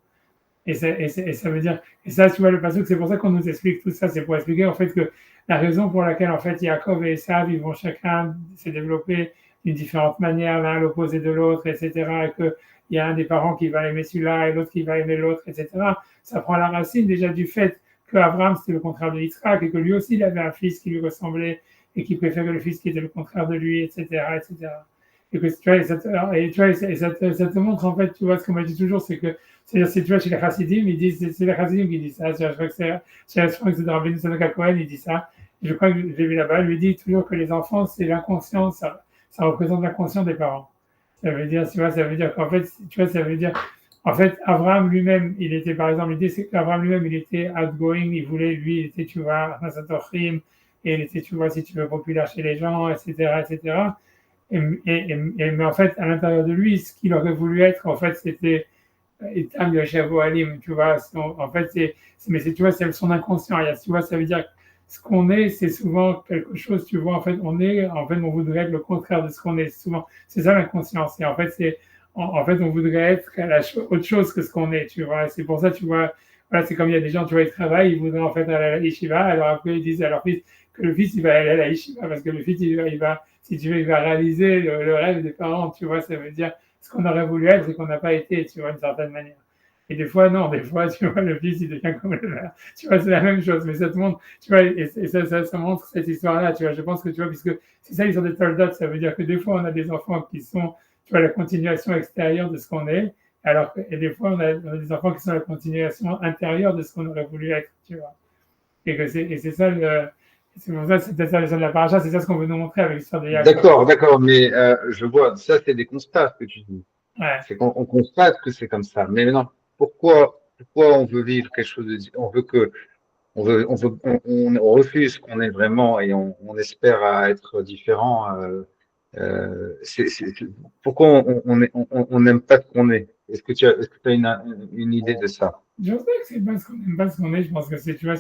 Et ça veut dire, et ça, tu vois, le pasuk, c'est pour ça qu'on nous explique tout ça, c'est pour expliquer en fait que la raison pour laquelle en fait Yaakov et Esav, ils vont chacun se développer d'une différente manière, l'un à l'opposé de l'autre, etc., et qu'il y a un des parents qui va aimer celui-là et l'autre qui va aimer l'autre, etc. Ça prend la racine déjà du fait qu'Abraham c'était le contraire de Yitzhak et que lui aussi il avait un fils qui lui ressemblait et qui préférait le fils qui était le contraire de lui, etc., etc. Et que tu vois, ça te montre en fait, tu vois, ce que moi je dis toujours, c'est que c'est tu vois, chez les Chassidim, ils disent, c'est les Chassidim qui disent ça. Je crois que c'est dans Rabbeinu Tzadok HaKohen, il dit ça. Je crois que je l'ai vu là-bas. Lui dit toujours que les enfants, c'est l'inconscient, ça représente l'inconscient des parents. Ça veut dire, tu vois, ça veut dire qu'en fait, tu vois, ça veut dire, en fait, Abraham lui-même, il était, par exemple, l'idée, c'est qu'Abraham lui-même, il était outgoing, il voulait, lui, il était, tu vois, et il était, tu vois, si tu veux, populaire chez les gens, etc., etc. Mais en fait, à l'intérieur de lui, ce qu'il aurait voulu être, en fait, c'était Etam Yoshevo Alim, tu vois. En fait, tu vois, c'est son inconscient. Tu vois, ça veut dire que ce qu'on est, c'est souvent quelque chose, tu vois. En fait, on voudrait être le contraire de ce qu'on est. Souvent, c'est ça l'inconscience. Et en fait, en fait, on voudrait être autre chose que ce qu'on est, tu vois. C'est pour ça, tu vois, voilà, c'est comme il y a des gens, tu vois, ils travaillent, ils voudraient en fait aller à la yeshiva, alors après ils disent à leur fils que le fils il va aller à la yeshiva parce que le fils il va si tu veux, il va réaliser le rêve des parents, tu vois, ça veut dire ce qu'on aurait voulu être et qu'on n'a pas été, tu vois, d'une certaine manière. Et des fois, non, des fois, tu vois, le fils, il devient comme le père. Tu vois, c'est la même chose, mais ça te montre, tu vois, et ça montre cette histoire-là, tu vois, je pense que, tu vois, puisque c'est ça, ils sont des soldats, ça veut dire que des fois, on a des enfants qui sont, tu vois, la continuation extérieure de ce qu'on est, et des fois, on a des enfants qui sont la continuation intérieure de ce qu'on aurait voulu être, tu vois. Et c'est ça c'est pour ça, c'est peut-être ça le sens de la paracha, c'est ça ce qu'on veut nous montrer avec l'histoire de Yaakov. D'accord, mais je vois, ça c'est des constats que tu dis. Ouais. C'est qu'on constate que c'est comme ça. Mais maintenant, pourquoi on veut vivre quelque chose de, on veut que, on refuse qu'on est vraiment et on espère à être différent. Pourquoi on n'aime pas ce qu'on est? Est-ce que tu as une idée de ça? Je sais que c'est parce qu'on n'aime pas ce qu'on est, je pense que c'est, tu vois,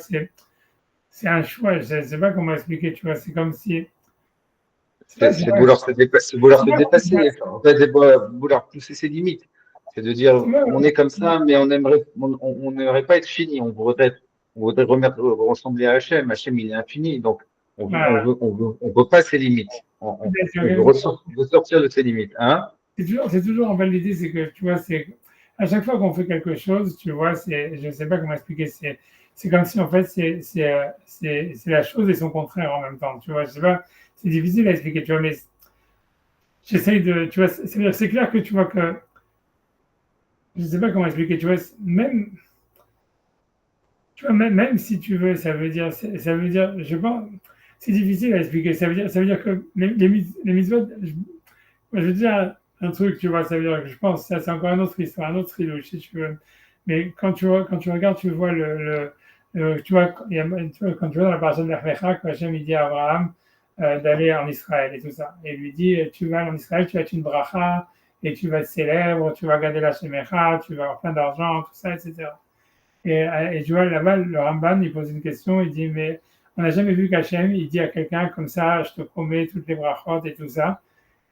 c'est un choix, je ne sais pas comment expliquer, tu vois, c'est comme si. C'est vouloir se dépasser, en fait, c'est vouloir pousser ses limites. C'est de dire, on est comme ça, mais on n'aimerait pas être fini. On voudrait ressembler à Hachem. Hachem, il est infini, donc on veut pas ses limites. On veut sortir de ses limites, hein. C'est toujours en fait l'idée, c'est que tu vois, c'est à chaque fois qu'on fait quelque chose, tu vois, je ne sais pas comment expliquer, c'est comme si en fait c'est la chose et son contraire en même temps, tu vois, je sais pas, c'est difficile à expliquer, tu vois, mais j'essaye de, tu vois, c'est clair que tu vois que, je ne sais pas comment expliquer, tu vois, même si tu veux, ça veut dire, je pense, c'est difficile à expliquer, ça veut dire que les mitzvot, je veux dire un truc, tu vois, ça veut dire que je pense, ça c'est encore une autre histoire, un autre thriller, si tu veux. Mais quand tu regardes, tu vois tu vois, quand tu vois dans la partie de l'Echlecha, quand Hachem il dit à Abraham d'aller en Israël et tout ça. Et il lui dit, tu vas en Israël, tu vas être une bracha, et tu vas être célèbre, tu vas garder la Shemecha, tu vas avoir plein d'argent, tout ça, etc. Et tu vois, là-bas, le Ramban, il pose une question, il dit, mais on n'a jamais vu qu'Hachem, il dit à quelqu'un comme ça, je te promets toutes les brachot et tout ça.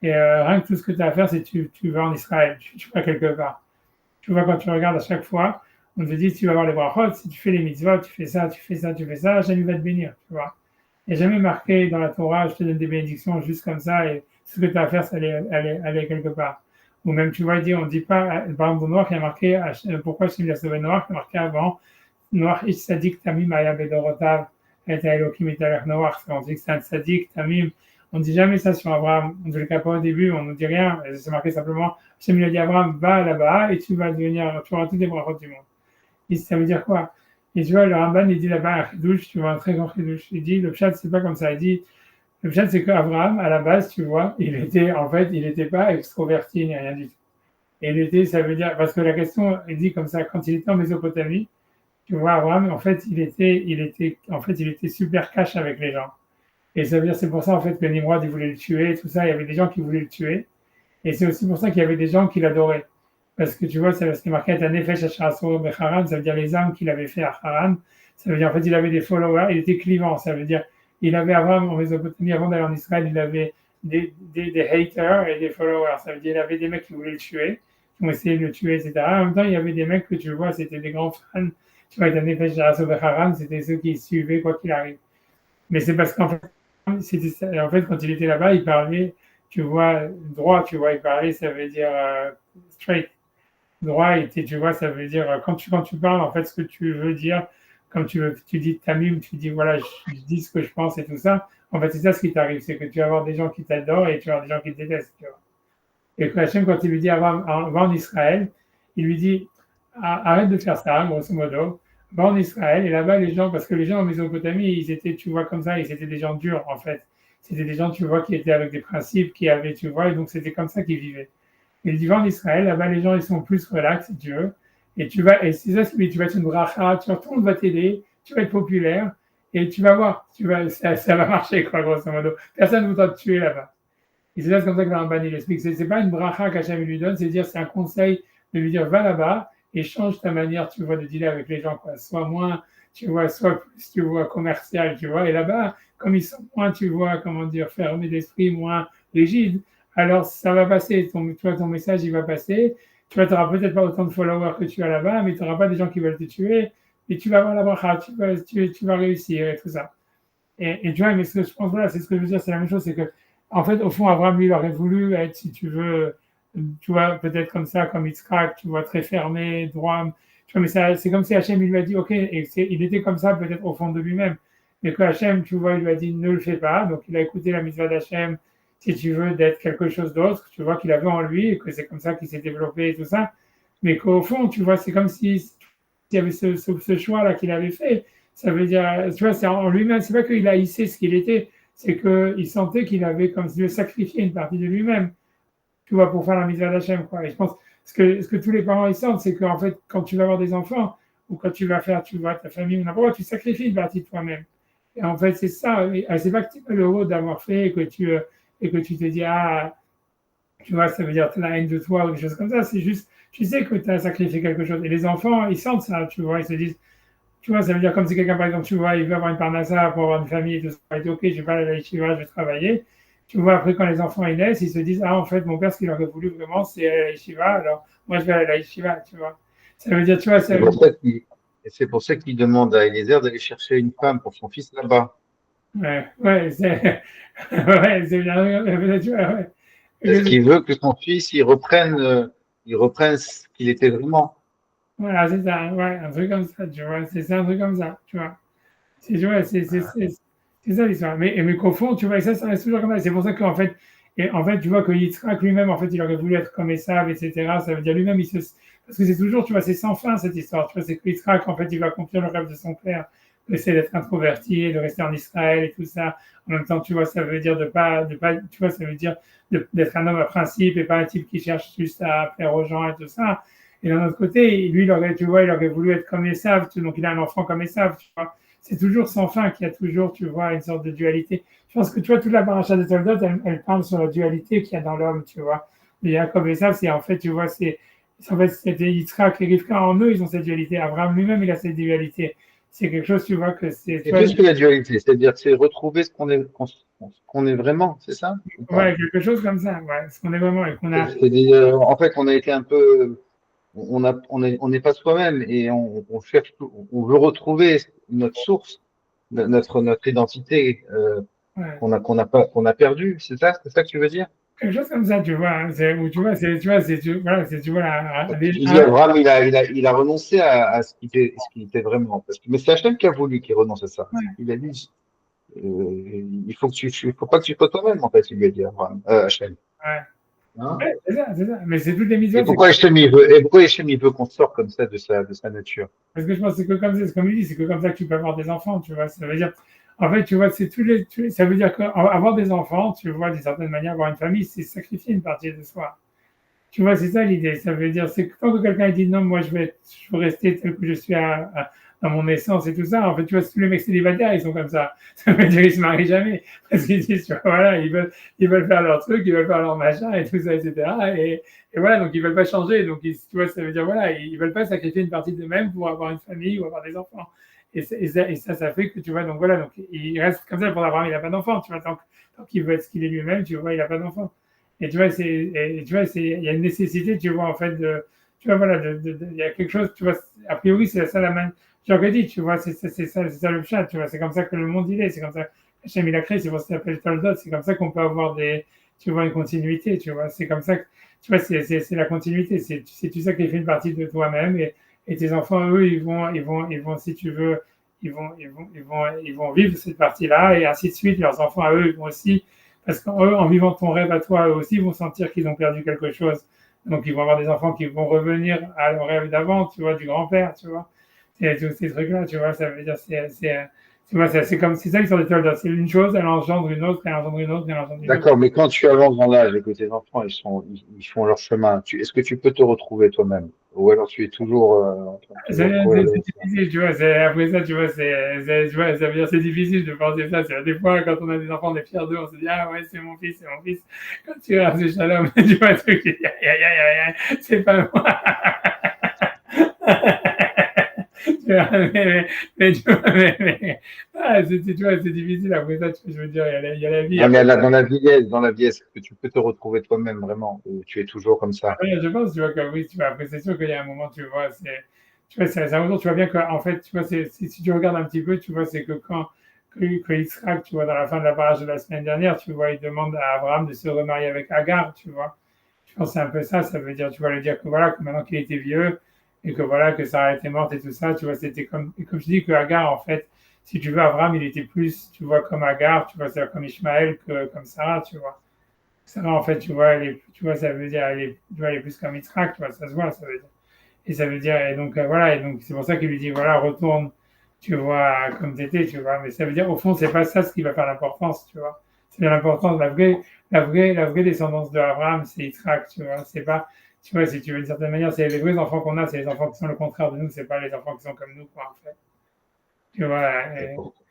Et rien que tout ce que tu as à faire, c'est tu vas en Israël, tu vas quelque part. Tu vois, quand tu regardes à chaque fois, on te dit, tu vas avoir les brachot, si tu fais les mitzvot, tu fais ça, tu fais ça, tu fais ça, Hachem va te bénir, tu vois. Il n'y a jamais marqué dans la Torah, je te donne des bénédictions juste comme ça, et tout ce que tu as à faire, c'est aller quelque part. Ou même, tu vois, on ne dit pas, par exemple, au Noir, il y a marqué, pourquoi Hachem a sauvé Noir, il y a marqué avant, Noir, ish sadik tamim aya bedorotav, et Elohim et Noir, on dit que c'est un sadik tamim. On ne dit jamais ça sur Abraham. En tout cas, pas au début, on ne dit rien. C'est marqué simplement, Hachem lui a dit à Abraham, va là-bas et tu vas auras tous les brachot du monde. Et ça veut dire quoi? Et tu vois, le Ramban, il dit là-bas un chidouche, tu vois, un très grand chidouche. Il dit, le pshat, c'est pas comme ça. Il dit, le pshat, c'est qu'Abraham, à la base, tu vois, il n'était pas extroverti ni rien du tout. Et ça veut dire, parce que la question, il dit comme ça, quand il était en Mésopotamie, tu vois, Abraham, en fait, il était super cash avec les gens. Et ça veut dire, c'est pour ça, en fait, que Nimrod, il voulait le tuer, et tout ça. Il y avait des gens qui voulaient le tuer. Et c'est aussi pour ça qu'il y avait des gens qui l'adoraient. Parce que tu vois, c'est ce qui est marqué à Nefesh Hasharaso Becharan, ça veut dire les âmes qu'il avait fait à Haran. Ça veut dire, en fait, il avait des followers, il était clivant. Ça veut dire, il avait Abraham en Mésopotamie, avant d'aller en Israël, il avait des haters et des followers. Ça veut dire, il avait des mecs qui voulaient le tuer, qui ont essayé de le tuer, etc. En même temps, il y avait des mecs que tu vois, c'était des grands fans. Tu vois, Nefesh Haran, c'était ceux qui suivaient quoi qu'il arrive. Mais c'est parce qu'en fait, en fait, quand il était là-bas, il parlait, tu vois, droit, tu vois, il parlait, ça veut dire straight. Droit, et tu vois, ça veut dire, quand tu parles, en fait, ce que tu veux dire, comme tu dis tamim, tu dis, voilà, je dis ce que je pense et tout ça. En fait, c'est ça ce qui t'arrive, c'est que tu vas avoir des gens qui t'adorent et tu vas avoir des gens qui te détestent, tu vois. Et que Hachem, quand il lui dit, va en Israël, il lui dit, arrête de faire ça, grosso modo, va en Israël, et là-bas, les gens, parce que les gens en Mésopotamie, ils étaient, tu vois, comme ça, ils étaient des gens durs, en fait. C'était des gens, tu vois, qui étaient avec des principes, qui avaient, tu vois, et donc c'était comme ça qu'ils vivaient. Et il dit, va en Israël, là-bas, les gens, ils sont plus relax, si tu veux. Et c'est ça, tu vas être une bracha, tout le monde va t'aider, tu vas être populaire, et tu vas voir, ça va marcher, quoi, grosso modo. Personne ne voudra te tuer là-bas. Et c'est comme ça que le Ramban il explique. C'est pas une bracha qu'Hachem lui donne, c'est dire, c'est un conseil de lui dire, va là-bas et change ta manière, tu vois, de dealer avec les gens, quoi. Sois moins, tu vois, soit plus, tu vois, commercial, tu vois. Et là-bas, comme ils sont moins, tu vois, comment dire, fermés d'esprit, moins rigides, alors ça va passer. Ton message, il va passer. Tu vois, tu n'auras peut-être pas autant de followers que tu as là-bas, mais tu n'auras pas des gens qui veulent te tuer. Et tu vas avoir la bracha, tu vas réussir et tout ça. Et tu vois, mais ce que je pense, voilà, c'est ce que je veux dire, c'est la même chose, c'est que, en fait, au fond, Abraham, lui, il aurait voulu être, si tu veux, tu vois, peut-être comme ça, comme Yitzhak, tu vois, très fermé, droit, tu vois, mais ça, c'est comme si Hachem, il lui a dit, ok, et il était comme ça, peut-être au fond de lui-même, mais que Hachem, tu vois, il lui a dit, ne le fais pas, donc il a écouté la mitzvah d'Hachem, si tu veux, d'être quelque chose d'autre, tu vois, qu'il avait en lui, et que c'est comme ça qu'il s'est développé et tout ça, mais qu'au fond, tu vois, c'est comme si il y avait ce choix-là qu'il avait fait. Ça veut dire, tu vois, c'est en lui-même, c'est pas qu'il haïssait ce qu'il était, c'est qu'il sentait qu'il avait comme s'il sacrifié une partie de lui-même, tu vois, pour faire la misère d'Hachem, quoi. Et je pense, ce que tous les parents ils sentent, c'est qu'en fait, quand tu vas avoir des enfants, ou quand tu vas faire, tu vois, ta famille ou n'importe quoi, tu sacrifies une partie de toi-même. Et en fait, c'est ça. Et c'est pas que tu es malheureux d'avoir fait et que tu te dis, ah, tu vois, ça veut dire la haine de toi ou des choses comme ça. C'est juste, tu sais que tu as sacrifié quelque chose. Et les enfants, ils sentent ça, tu vois, ils se disent, tu vois, ça veut dire comme si quelqu'un, par exemple, tu vois, il veut avoir une parnassa pour avoir une famille et tout ça, il dit, ok, je vais pas aller à la yeshiva, je vais travailler. Tu vois, après, quand les enfants ils naissent, ils se disent, ah, en fait, mon père, ce qu'il aurait voulu vraiment, c'est aller à la yeshiva, alors moi, je vais aller à la yeshiva, tu vois. Ça veut dire, tu vois, ça veut dire, C'est pour ça qu'il demande à Eliezer d'aller chercher une femme pour son fils là-bas. ouais, c'est bien, tu vois, ouais. Parce qu'il veut que son fils, il reprenne ce qu'il était vraiment. Voilà, c'est ça, ouais, un truc comme ça, tu vois, c'est ça, un truc comme ça, tu vois. Tu vois, c'est ça l'histoire. Mais qu'au fond, tu vois, et ça reste toujours comme ça. C'est pour ça qu'en fait, tu vois que Yitzhak lui-même, en fait, il aurait voulu être comme Esav, etc. Ça veut dire lui-même, parce que c'est toujours, tu vois, c'est sans fin cette histoire. Tu vois, c'est que Yitzhak, en fait, il va accomplir le rêve de son père, d'essayer d'être introverti, de rester en Israël et tout ça. En même temps, tu vois, ça veut dire tu vois, ça veut dire d'être un homme à principe et pas un type qui cherche juste à plaire aux gens et tout ça. Et d'un autre côté, lui, tu vois, il aurait voulu être comme Esav, donc il a un enfant comme Esav, tu vois. C'est toujours sans fin qu'il y a toujours, tu vois, une sorte de dualité. Je pense que tu vois, toute la paracha des soldats, elle parle sur la dualité qu'il y a dans l'homme, tu vois. Mais Jacob et ça, c'est en fait, tu vois, c'était Yitzhak et Rivka en eux, ils ont cette dualité. Abraham lui-même, il a cette dualité. C'est quelque chose, tu vois, que c'est. C'est plus que la dualité, c'est-à-dire c'est retrouver ce qu'on est vraiment, c'est ça ou pas? Ouais, quelque chose comme ça, ouais, ce qu'on est vraiment et qu'on a. C'est-à-dire, en fait, on a été un peu, on n'est pas soi-même et on cherche, on veut retrouver notre source, notre identité Ouais. qu'on a perdue, c'est ça que tu veux dire? Quelque chose comme ça, tu vois, hein, où tu vois, tu vois, voilà, tu vois, Tu dis Abraham, il a renoncé à ce qu'il était vraiment. Mais c'est Hachem qui a voulu qu'il renonce à ça. ouais, Il a dit, il faut pas que tu sois toi-même, en fait, il lui a dit Abraham, Hachem. ouais. Hein? Ouais, c'est ça. Mais c'est toutes les Et mitzvot, c'est pourquoi Hachem, il veut qu'on sorte comme ça de sa nature? parce que je pense que c'est que comme ça, c'est comme il dit, c'est que comme ça que tu peux avoir des enfants, tu vois. Ça veut dire, en fait, tu vois, c'est ça veut dire qu'avoir des enfants, tu vois, d'une certaine manière, avoir une famille, c'est sacrifier une partie de soi. Tu vois, c'est ça l'idée. Ça veut dire, c'est que tant que quelqu'un dit non, moi je veux rester tel que je suis dans mon essence et tout ça. En fait, tu vois, tous les mecs célibataires, ils sont comme ça. Ça veut dire, ils se marient jamais. Parce qu'ils disent, tu vois, voilà, ils veulent faire leur truc, ils veulent faire leur machin et tout ça, etc. Et voilà, donc ils veulent pas changer. Donc, tu vois, ça veut dire, voilà, ils veulent pas sacrifier une partie d'eux-mêmes pour avoir une famille ou avoir des enfants. ça fait que, tu vois, donc voilà, donc il reste comme ça pour Abraham, il n'a pas d'enfant, tu vois, tant qu'il veut être ce qu'il est lui-même, tu vois, il n'a pas d'enfant. Et tu vois, il y a une nécessité, tu vois, en fait, tu vois, voilà, il y a quelque chose, tu vois, a priori, c'est ça la main, genre que dit, tu vois, c'est ça le chat, tu vois, c'est comme ça que le monde il est, c'est comme ça, Hachem il a créé, c'est pour ça que ça s'appelle Toldot, c'est comme ça qu'on peut avoir tu vois, une continuité, tu vois, c'est comme ça que, tu vois, c'est la continuité, c'est tu sais qu'il fait une partie de toi-même et tes enfants, eux, ils vont, si tu veux, ils vont vivre cette partie-là et ainsi de suite, leurs enfants à eux, ils vont aussi, parce qu'eux, en vivant ton rêve à toi, eux aussi vont sentir qu'ils ont perdu quelque chose. Donc, ils vont avoir des enfants qui vont revenir à leur rêve d'avant, tu vois, du grand-père, tu vois. C'est tous ces trucs-là, tu vois, ça veut dire, tu vois, c'est comme, c'est ça l'histoire de Toldot. C'est une chose, elle engendre une autre, elle engendre une autre, elle engendre une autre. D'accord, mais quand tu avances dans l'âge et que tes enfants, ils font leur chemin, est-ce que tu peux te retrouver toi-même? Ou alors tu es toujours en train de C'est toujours courir le difficile, tu vois. Après ça, tu vois, tu vois, ça veut dire c'est difficile de penser ça. Des fois, quand on a des enfants, on est fiers d'eux, on se dit ah ouais, c'est mon fils, c'est mon fils. Quand tu regardes ce Shalom, tu vois le truc, tu dis aïe aïe aïe aïe, c'est pas moi. Tu vois, mais tu vois, tu vois, c'est difficile. Après ça, je veux dire, il y a la vie. Non, mais là, dans la vieillesse, est-ce que tu peux te retrouver toi-même vraiment? Ou tu es toujours comme ça? Ouais, je pense, tu vois, que oui, tu vois, après, c'est sûr qu'il y a un moment, tu vois, c'est un moment, tu vois bien qu'en fait, tu vois, si tu regardes un petit peu, tu vois, c'est que que Yitzhak, tu vois, dans la fin de la parage de la semaine dernière, tu vois, il demande à Abraham de se remarier avec Agar, tu vois. Je pense que c'est un peu ça, ça veut dire, tu vois, le dire que voilà, que maintenant qu'il était vieux, et que voilà, que Sarah était morte et tout ça, tu vois, c'était comme, et comme je dis que Agar, en fait, si tu veux, Abraham, il était plus, tu vois, comme Agar, tu vois, c'est-à-dire comme Ishmaël que comme Sarah, tu vois. Sarah, en fait, tu vois, tu vois, ça veut dire, tu vois, elle est plus comme Yitzhak, tu vois, ça se voit, ça veut dire. Et ça veut dire, et donc, voilà, et donc, c'est pour ça qu'il lui dit, voilà, retourne, tu vois, comme t'étais, tu vois. Mais ça veut dire, au fond, c'est pas ça ce qui va faire l'importance, tu vois. C'est l'importance, la vraie descendance de Abraham, c'est Yitzhak, tu vois. C'est pas, tu vois, si tu veux, d'une certaine manière, c'est les vrais enfants qu'on a, c'est les enfants qui sont le contraire de nous, c'est pas les enfants qui sont comme nous, quoi, en fait. Tu vois,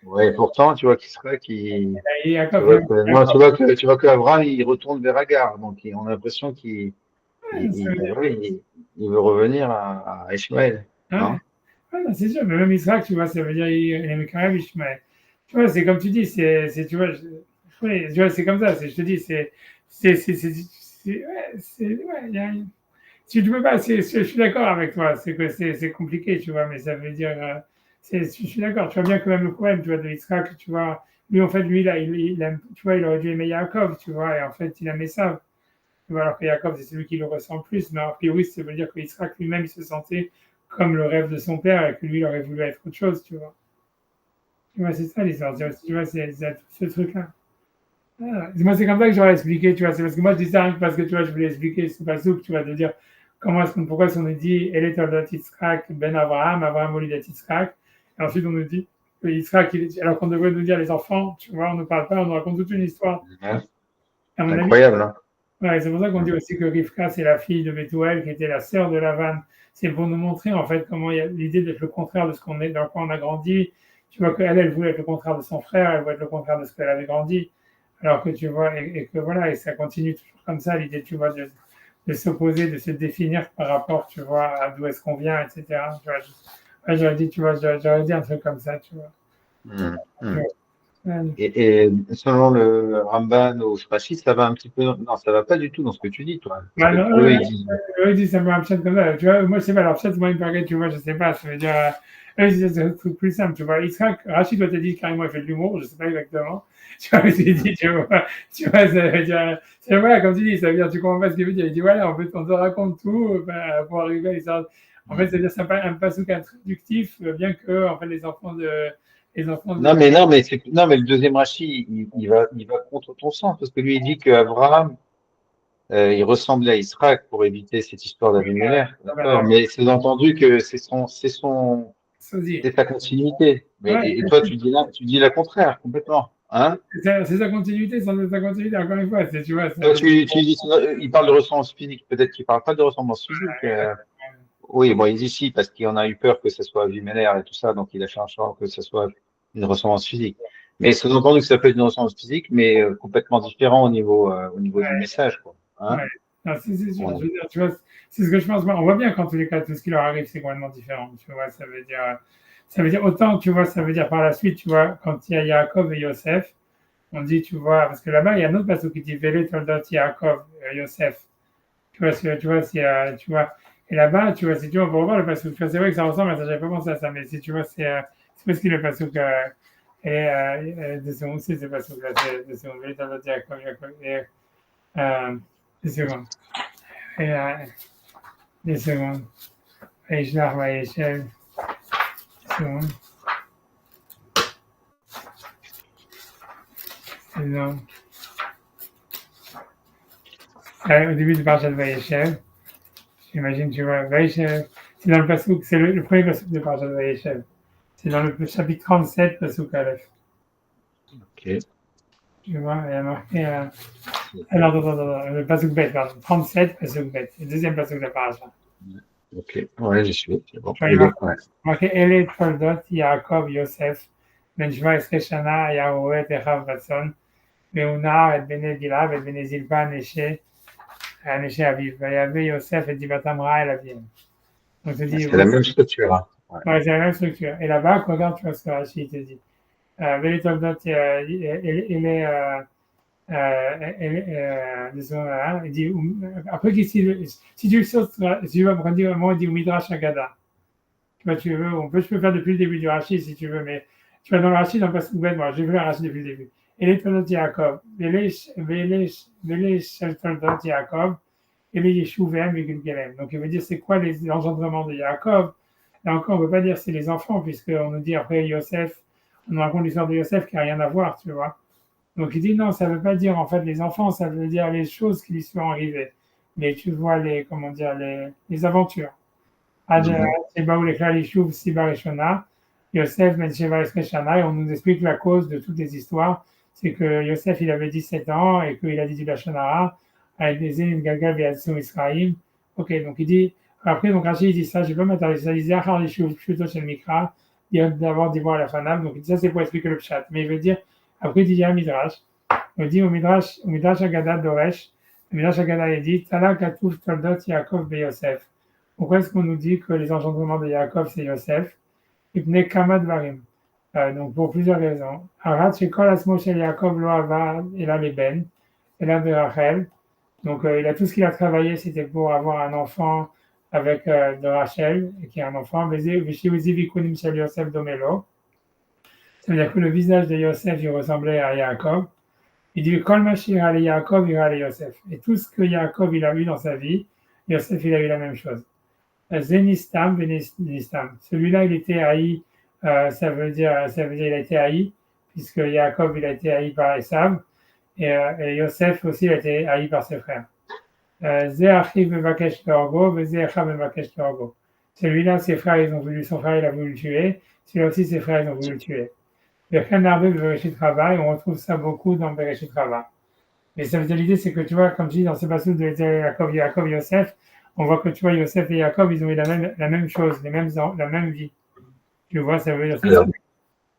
Ouais, pourtant, tu vois qu'il serait qui. et Tu Yaakov, vois que, non, tu vois que Abraham, il retourne vers Agar. Donc, on a l'impression qu'il ça veut dire, ouais, il veut revenir à Ishmaël. ouais. Non? Ouais, non, c'est sûr, mais même Israël, tu vois, ça veut dire il aime quand même Ishmael. Tu vois, c'est comme tu dis, tu vois, oui, tu vois, c'est comme ça, je te dis, ouais, si tu peux pas, je suis d'accord avec toi, c'est que c'est compliqué, tu vois, mais ça veut dire, je suis d'accord, tu vois bien que même le problème, tu vois, de Israël, tu vois, lui, en fait, lui, là, tu vois, il aurait dû aimer Yaakov, tu vois, et en fait, il aimait ça. Tu vois, alors que Jacob, c'est celui qui le ressent le plus, mais a priori, ça veut dire qu'Israël lui-même, il se sentait comme le rêve de son père et que lui, il aurait voulu être autre chose, tu vois. Tu vois, c'est ça l'histoire, tu vois, c'est ce truc-là. Ah, moi, c'est comme ça que j'aurais expliqué, tu vois, c'est parce que moi, je dis ça rien que parce que, tu vois, je voulais expliquer ce pasouk, tu vois, de dire pourquoi est-ce qu'on nous dit, El est Yitzhak ben Abraham, Abraham Olidat Yitzhak, et ensuite on nous dit que Yitzhak, alors qu'on devrait nous dire les enfants, tu vois, on ne parle pas, on nous raconte toute une histoire. Ouais. À C'est mon avis, incroyable, hein? ouais, c'est pour ça qu'on dit aussi que Rivka, c'est la fille de Bethuel, qui était la sœur de Lavan. C'est pour nous montrer, en fait, comment il y a l'idée d'être le contraire de ce qu'on est, dans quoi on a grandi. Tu vois qu'elle, elle voulait être le contraire de son frère, elle voulait être le contraire de ce qu'elle avait grandi. Alors que tu vois, et que voilà, et ça continue toujours comme ça, l'idée, tu vois, de s'opposer, de se définir par rapport, tu vois, à d'où est-ce qu'on vient, etc. Tu vois, ouais, j'aurais dit, tu vois, j'aurais dit un truc comme ça, tu vois. Hmm, Tu hmm. vois. Ouais. Et selon le Ramban ou Rashi, ça va un petit peu. Non, ça va pas du tout dans ce que tu dis, toi. Parce Bah, que non, eux, ils disent. eux, ils disent ça me chat comme ça. Tu vois, moi, je sais pas. Alors, chat, moi, il me paraît, tu vois, je sais pas. Ça veut dire, eux, c'est un truc plus simple. Tu vois, Israël, Rachid doit te dire carrément, il fait de l'humour. Je sais pas exactement. Tu vois, mais il dit, tu vois, ça veut dire, voilà, comme tu dis, ça veut dire, tu comprends pas ce qu'il veut dire. Il dit, voilà, en fait, on te raconte tout, pour arriver à l'histoire. En fait, ça veut dire, c'est un pasouk introductif, bien que, en fait, Non, mais le deuxième Rashi, il va contre ton sens parce que lui, il dit que Abraham, il ressemblait à Israël pour éviter cette histoire d'Abimelech, d'accord? Mais c'est entendu que sosie. c'est sa continuité. Mais Ouais, et toi, tu dis la contraire complètement, hein? c'est sa continuité, sans sa continuité, encore une fois. Tu vois, ça Toi, veut dire, tu dis, il parle de ressemblance physique. Peut-être qu'il parle pas de ressemblance physique. Oui, bon, il dit si, parce qu'il en a eu peur que ce soit Abimelech et tout ça, donc il a fait un choix que ce soit une ressemblance physique. Mais sous-entendu que ça peut être une ressemblance physique, mais complètement différent au niveau du message, quoi. Hein? ouais. Non, c'est sûr. Je On- veux dire, tu vois, c'est ce que je pense. On voit bien qu'en tous les cas, tout ce qui leur arrive, c'est complètement différent. Tu vois, ça veut dire, ça veut dire autant, tu vois, ça veut dire par la suite, tu vois, quand il y a Yaakov et Yosef, on dit, tu vois, parce que là-bas, il y a un autre passage qui dit Vele Toldot Yaakov, Yosef. Tu vois, tu vois, et là-bas, tu vois, si tu vois, on peut revoir le passage, tu vois, c'est vrai que ça ressemble à ça, j'avais pas pensé à ça, mais si tu vois, c'est parce qu'il le passage de son aussi, c'est passage là, c'est de son Vele Toldot Yaakov, et, des secondes, et, des secondes, et je la revois, des secondes, non. Au début du Parashat Vayeshev, j'imagine, tu vois, Vayeshev, c'est dans le passouk, c'est le premier passouk de Parashat Vayeshev. C'est dans le chapitre 37, passouk Aleph. Ok. Tu vois, il y a marqué. Alors, attends, le passouk Bet, pardon. 37, passouk Bet. Le deuxième passouk de la Parashat. Ok. Ouais, j'y suis. C'est bon. Tu vois, il y a marqué Ele Toldot Yaakov Yosef, Ben Shva Esre Shana, Yahuret Echav Batson, Meunah, et Bene Gilad, et Bene Zilpa, Neshe, Neshe Aviv. Vayavé Yosef et Dibatam Ra el Aviv. Donc, tu dis, c'est la même structure. Hein. Ouais, c'est la même structure. Et là-bas, regarde, tu vois ce que Rachid te dit. Veli Toldot, il dit, après, si tu sautes, si tu vas me dire, moi, il dit Midrash Agada. Tu vois, tu veux, je peux faire depuis le début du Rachid si tu veux, mais tu vas dans le Rachid, dans le Passouk Ben, moi, j'ai vu le Rachid depuis le début. Et les Toldot Yaakov, Veli Toldot Yaakov, et les Yeshuvim et Gilgalem. Donc, il veut dire, c'est quoi les engendrements de Yaakov? Là encore, on ne peut pas dire c'est les enfants, puisqu'on nous dit après Yosef, on nous raconte l'histoire de Yosef qui n'a rien à voir, tu vois. Donc il dit non, ça ne veut pas dire en fait les enfants, ça veut dire les choses qui lui sont arrivées. Mais tu vois comment dire, les aventures. Seba ou les Klalishouv, Siba Rishona, Yosef, Ben Sheva Esreshana, et on nous explique la cause de toutes les histoires. C'est que Yosef, il avait 17 ans et qu'il a dit du Lachonara, avec des Zénim Galgal et Israël. Ok, donc il dit, après, donc Rachid dit ça, je ne vais pas m'attarder, ça disait Achar Lishuv, Pshuto Shel Mikra, d'abord d'y voir la Fanab, donc il dit ça, c'est pour expliquer le Pshat. Mais il veut dire, après, il dit un Midrash, on dit au Midrash Agada Doresh, le Midrash Agada, il dit, Tala Katouf Toldot Yaakov Be Yosef. Pourquoi est-ce qu'on nous dit que les engendrements de Yaakov, c'est Yosef? Ibn Kamad Varim. Donc, pour plusieurs raisons. Arat, Shekol Asmo Shel Yaakov Lo Ava, il a les Ben, il a de Rachel. Donc, il a tout ce qu'il a travaillé, c'était pour avoir un enfant avec de Rachel, qui est un enfant. Vishiwizi Vikunim Shel Yosef Domelo. Ça veut dire que le visage de Yosef, il ressemblait à Yaakov. Il dit Kol Mashir Ali Yaakov, il a Yosef. Et tout ce que Yaakov, il a eu dans sa vie, Yosef, il a eu la même chose. Zenistam, Venistam. Celui-là, il était haï, ça veut dire, il a été haï, puisque Yaakov, il a été haï par Esav, et Yosef aussi, il a été haï par ses frères. Celui-là, ses frères, ils ont voulu, son frère, il a voulu le tuer. Celui-là aussi, ses frères, ils ont voulu le tuer. On retrouve ça beaucoup dans Bereshit Rava. Mais ça veut dire l'idée, c'est que tu vois, comme je dis dans ce passage de Yaakov, Yosef, on voit que tu vois, Yosef et Yaakov, ils ont eu la même chose, la même vie. Tu vois, ça veut dire.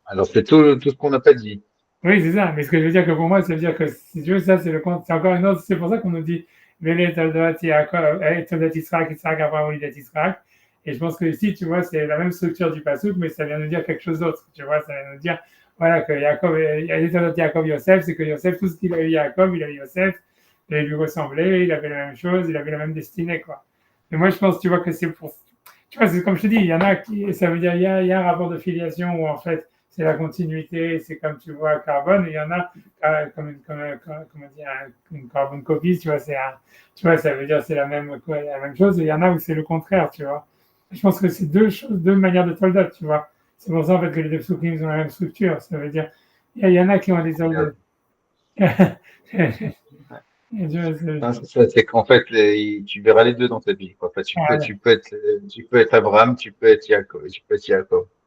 Alors c'est tout ce qu'on n'a pas dit. Oui, c'est ça. Mais ce que je veux dire que pour moi, ça veut dire que si tu veux, ça, c'est encore une autre. C'est pour ça qu'on nous dit Vele Toldot Yaakov, Toldot Yitzhak, Abraham, Olidat Yitzhak. Et je pense que ici, tu vois, c'est la même structure du passouk, mais ça vient nous dire quelque chose d'autre. Tu vois, ça vient nous dire, voilà, que Yaakov, Yaakov Yosef, c'est que Yosef, tout ce qu'il a eu Yaakov, il a eu Yosef, il lui ressemblait, il avait la même chose, il avait la même destinée, quoi. Mais moi, je pense, tu vois, que c'est pour. Tu vois, c'est comme je te dis, il y en a qui. Ça veut dire, il y a un rapport de filiation où, en fait, c'est la continuité, c'est comme tu vois carbone, et il y en a comment dire, une carbone copie, tu vois, tu vois, ça veut dire c'est la même chose, et il y en a où c'est le contraire, tu vois. Je pense que c'est deux manières de soldats, tu vois. C'est pour ça en fait que les deux psukim ont la même structure. Ça veut dire, il y en a qui ont des soldats. C'est qu'en fait, tu verras les deux dans ta vie. Quoi. Enfin, tu peux être Abraham, tu peux être Yaakov,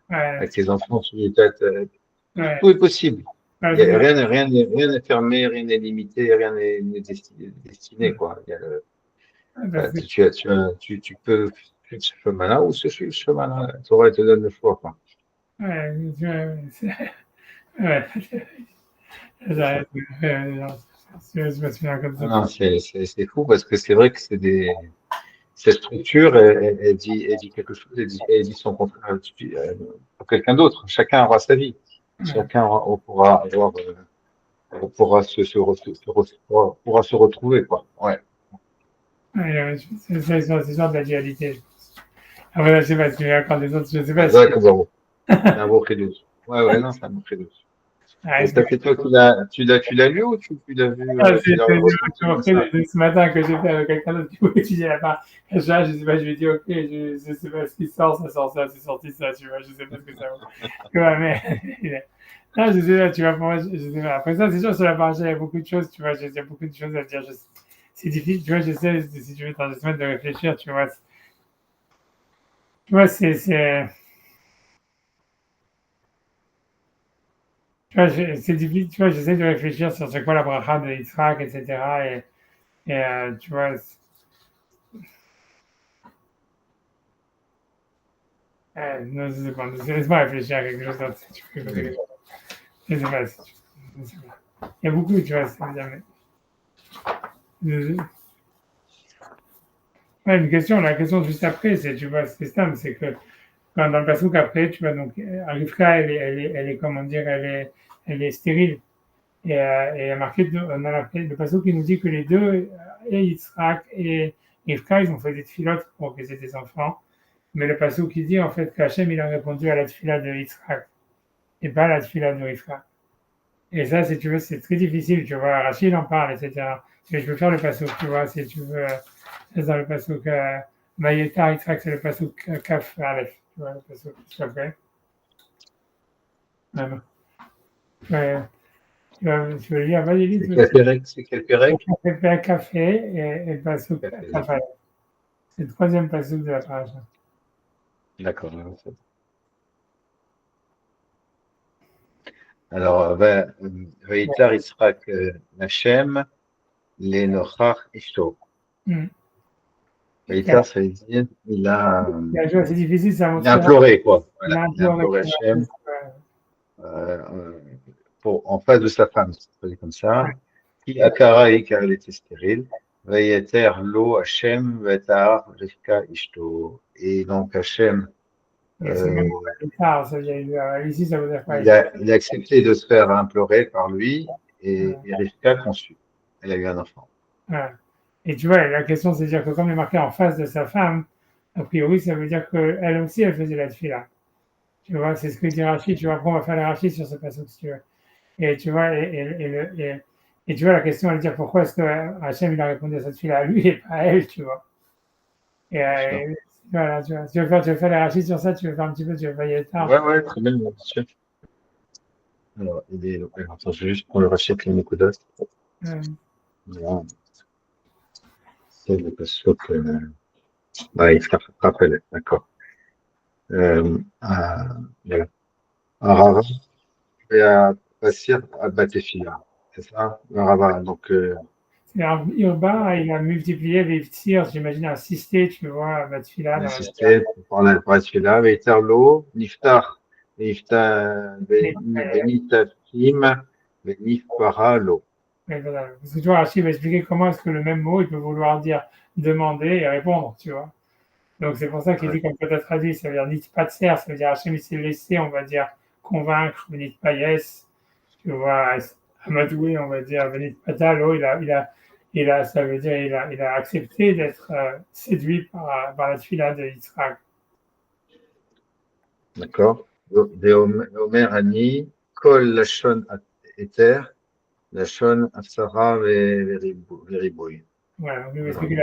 Avec tes enfants, tout est possible. Rien n'est fermé, rien n'est limité, rien n'est destiné, quoi. Tu peux suivre ce chemin-là ou suivre ce chemin-là. Torah te donne le choix, quoi. Je me souviens comme ça. Non, c'est fou parce que c'est vrai que c'est des cette structure, elle dit quelque chose, elle dit son contraire pour quelqu'un d'autre. Chacun aura sa vie. Chacun pourra avoir, pourra pourra se retrouver, quoi. Ouais. C'est ce genre de la dualité. Après, là, je sais pas si encore des autres, je sais pas si. D'accord, c'est un beau crédit. Ouais, non, c'est un beau crédit. Et ça fait toi, tu l'as lu ou tu l'as vu, tu l'as ressenti comme ça? Ce matin que j'ai fait avec quelqu'un d'autre qui voulait étudier la part. Je sais pas, je lui ai dit, ok, je sais pas ce qui sort, ça sort ça, c'est sorti ça, tu vois, je sais pas ce que ça vaut. Tu vois, mais, non, je sais pas, tu vois, pour moi, je sais pas. Après ça, c'est sûr, sur la partie, il y a beaucoup de choses, tu vois, il y a beaucoup de choses à dire. C'est difficile, tu vois, j'essaie, si tu veux, dans 2 semaines de réfléchir, tu vois. Tu vois, tu vois, c'est difficile, tu vois, j'essaie de réfléchir sur c'est quoi la bracha de Yitzhak, etc. Tu vois, non, je sais pas, laisse-moi réfléchir à quelque chose d'autre. Si tu peux poser quelque chose. Je sais pas, je sais pas. Il y a beaucoup, tu vois, ça veut dire, ouais, la question juste après, c'est, tu vois, c'est simple, c'est que quand dans le passouk après, tu vois, donc, Rivka, elle est, comment dire, elle est stérile. Et il y a marqué, on a le passouk qui nous dit que les deux, et Yitzhak et Rivka, ils ont fait des tfilotes pour qu'ils aient des enfants. Mais le passouk qui dit, en fait, qu'Hachem, il a répondu à la tfila de Yitzhak et pas à la tfila de Rivka. Et ça, si tu veux, c'est très difficile, tu vois. Rachid en parle, etc. Je peux faire le passouk, tu vois, si tu veux. C'est dans le passouk Maïeta, Yitzhak, c'est le passouk Kaf Aleph, tu vois, le passouk, s'il te plaît. Ouais. Tu veux le lire, vas-y, lis. C'est quel Pérec? C'est un café et le passouk Kaf Aleph. C'est le troisième passouk de la paracha. D'accord. Alors, Veitar Yitzhak Hashem, les Nochach Ishto. Veitar, ça veut dire, C'est difficile, ça il a imploré, quoi. Il a Voilà, il a imploré Hashem en face de sa femme, c'est comme ça. Qui Akara et car elle était stérile. Veyeter lo Hashem, Vetar Rivka Ishto. Et donc Hashem, Et c'est même tard, ça veut dire, ici, ça veut dire quoi? il a accepté de se faire implorer par lui et Rivka conçut. Elle a eu un enfant. Voilà. Et tu vois, la question, c'est de dire que comme il est marqué en face de sa femme, a priori, ça veut dire qu'elle aussi, elle faisait la tefila. Tu vois, c'est ce que dit Rachid. Tu vois, après, on va faire la Rachid sur ce passage, si tu veux. Et tu vois, et tu vois, la question, elle dit pourquoi est-ce que Hachem, il a répondu à cette fille à lui et pas à elle, tu vois. Voilà, tu vois, tu veux faire la Rachid sur ça, tu veux faire un petit peu, tu veux pas y être tard. Ouais, très bien, bien sûr. Alors, attends, je vais juste prendre le rachet les Nikodas. Voilà. C'est le passoc. Il faut rappeler, d'accord. Voilà. Arara et à Bassir à Batefila. C'est ça? Arara, donc. C'est-à-dire, Urbain, il a multiplié les tirs, j'imagine, assisté, tu vois, Batfila dans la Assisté par la Batefila, Veiterlo, Niftar, Benitafim, Benifparalo. Voilà. Parce que tu vois, Rachid va expliquer comment est-ce que le même mot, il peut vouloir dire demander et répondre, tu vois. Donc c'est pour ça qu'il dit, comme peut-être traduit, ça veut dire nit pas de serre, ça veut dire Hachem il s'est laissé, on va dire, convaincre, nit pas yes, tu vois, amadoué, on va dire, nit pas talo, ça veut dire, il a accepté d'être séduit par la tefila de Yitzhak. D'accord. Omer Ani, Kol Lashon Eter, Lashon Afsara Veriboui. Voilà, donc il va expliquer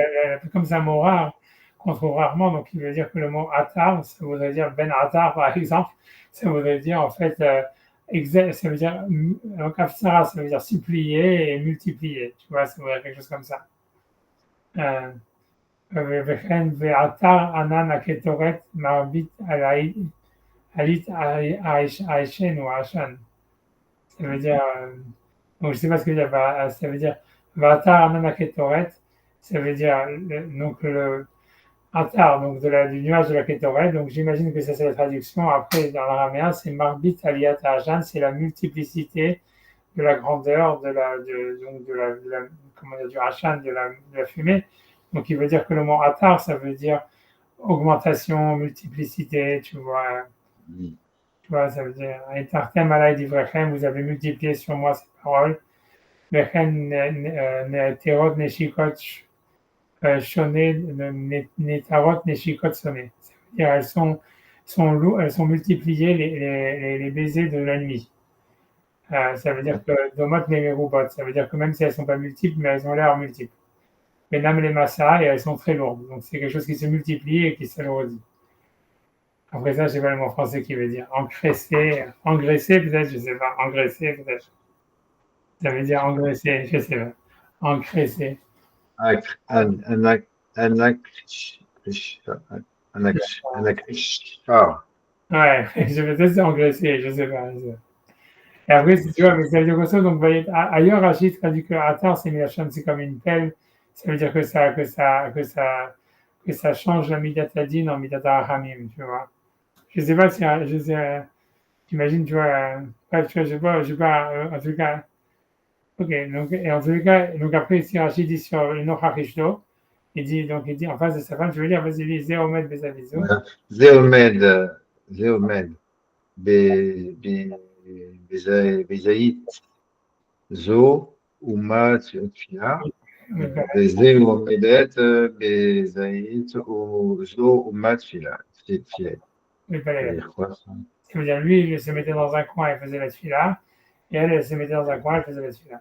comme c'est un mot rare, qu'on trouve rarement, donc il veut dire que le mot atar, ça voudrait dire ben atar par exemple, ça voudrait dire en fait, ça veut dire, donc afsara, ça veut dire supplier et multiplier, tu vois, ça veut dire quelque chose comme ça. וכן ועתר ענן הקטורת מרבית עלית העשן ou העשן. Ça veut dire, donc je sais pas ce que ça veut dire, Vatar Anan Aketoret, ça veut dire, donc le Atar, donc du nuage de la Ketoret, donc j'imagine que ça c'est la traduction, après dans l'araméen c'est Marbit Aliyat Ajan, c'est la multiplicité de la grandeur donc comment dire, du Hachan, de la fumée, Donc, il veut dire que le mot atar, ça veut dire augmentation, multiplicité, tu vois. Tu vois, ça veut dire etartem alay divrechem, vous avez multiplié sur moi ces paroles. Vechen neterot neshikot shoné, netarot neshikot soné. Ça veut dire elles sont multipliées les baisers de la nuit. Ça veut dire que domot nemerubot, ça veut dire que même si elles sont pas multiples, mais elles ont l'air multiples. Benam les massa, et elles sont très lourdes. Donc c'est quelque chose qui se multiplie et qui s'alourdit. Après ça, je sais pas le mot français qui veut dire engraisser peut-être, je sais pas, engraisser peut-être. Ça veut dire engraisser, je sais pas. Engraisser. Ouais, je vais peut-être engraisser, je sais pas. Et après, tu vois, mais ça veut dire que ça, donc ailleurs, Rachid traduit que Atar, c'est Milachon, c'est comme une pelle. Ça veut dire que ça change la Midat Adin en Midat Rahamim, tu vois. Je sais pas si, j'imagine, tu vois, bref, tu vois, je sais pas, en tout cas, ok, donc, et en tout cas, donc après, si Rachid dit sur le Nochachishto, il dit en face de sa femme, je veux dire, vas-y, lis Zéomed Bezavizo. Zéomed, Bezaït, Zo, Uma, Tfila, Zéomedet, Bezaït, Zo, Uma, Tfila. Ça veut dire, lui, il se mettait dans un coin et faisait la tefila, et elle se mettait dans un coin et faisait la tefila.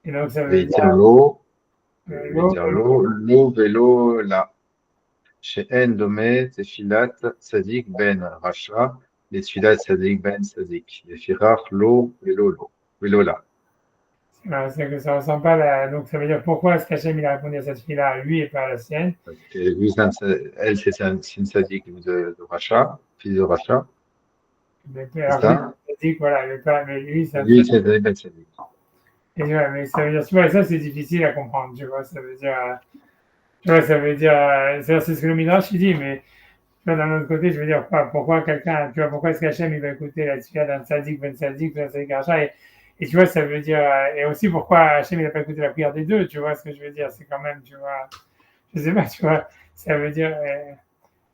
Et donc, ça veut dire l'eau, vélo, là. She'en dome tefilat tzadik ben rasha, לתפילת צדיק בן צדיק. לפיכך לא ולא לא, ולא לה. C'est que ça ressemble pas à la... Donc, ça veut dire pourquoi est-ce qu'Hachem il a répondu à cette fille-là à lui et pas à la sienne? Lui, elle, c'est une tzadik de Racha, fils de Racha. Mais alors, tzadik, voilà, mais lui, ça... Lui, c'est Ben Tzadik. Et ouais, mais ça veut dire, tu vois, ça, c'est difficile à comprendre, tu vois, ça veut dire... Tu vois, ça veut dire... C'est ce que le Midrash, il dit, mais... Tu vois, d'un autre côté, je veux dire, pourquoi quelqu'un... Tu vois, pourquoi est-ce qu'Hachem, il va écouter la tefila d'un tzadik, ben tzadik, d'un tzadik Racha, et tu vois, ça veut dire, et aussi pourquoi Hachem n'a pas écouté la prière des deux, tu vois ce que je veux dire, c'est quand même, tu vois, je sais pas, tu vois, ça veut dire,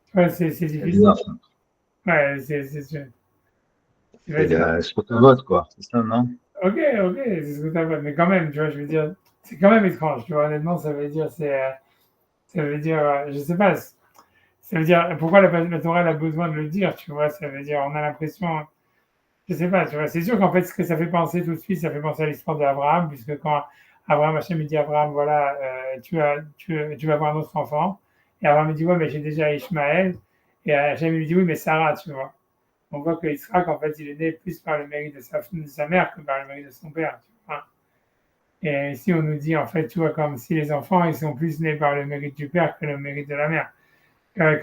tu vois, c'est difficile. Ouais, c'est ce que tu votes, quoi, c'est ça, non? Ok, c'est ce que tu votes, mais quand même, tu vois, je veux dire, c'est quand même étrange, tu vois, honnêtement, ça veut dire, je sais pas, ça veut dire, pourquoi la Torah a besoin de le dire, tu vois, ça veut dire, on a l'impression. Je sais pas, tu vois, c'est sûr qu'en fait, ce que ça fait penser tout de suite, ça fait penser à l'histoire d'Abraham, puisque quand Abraham, Hachem, dit à Abraham, voilà, tu vas avoir un autre enfant. Et Abraham me dit, ouais, mais j'ai déjà Ishmaël. Et Hachem lui dit, oui, mais Sarah, tu vois. On voit que Yitzhak, en fait, il est né plus par le mérite de sa mère que par le mérite de son père, tu vois. Et ici, on nous dit, en fait, tu vois, comme si les enfants, ils sont plus nés par le mérite du père que le mérite de la mère.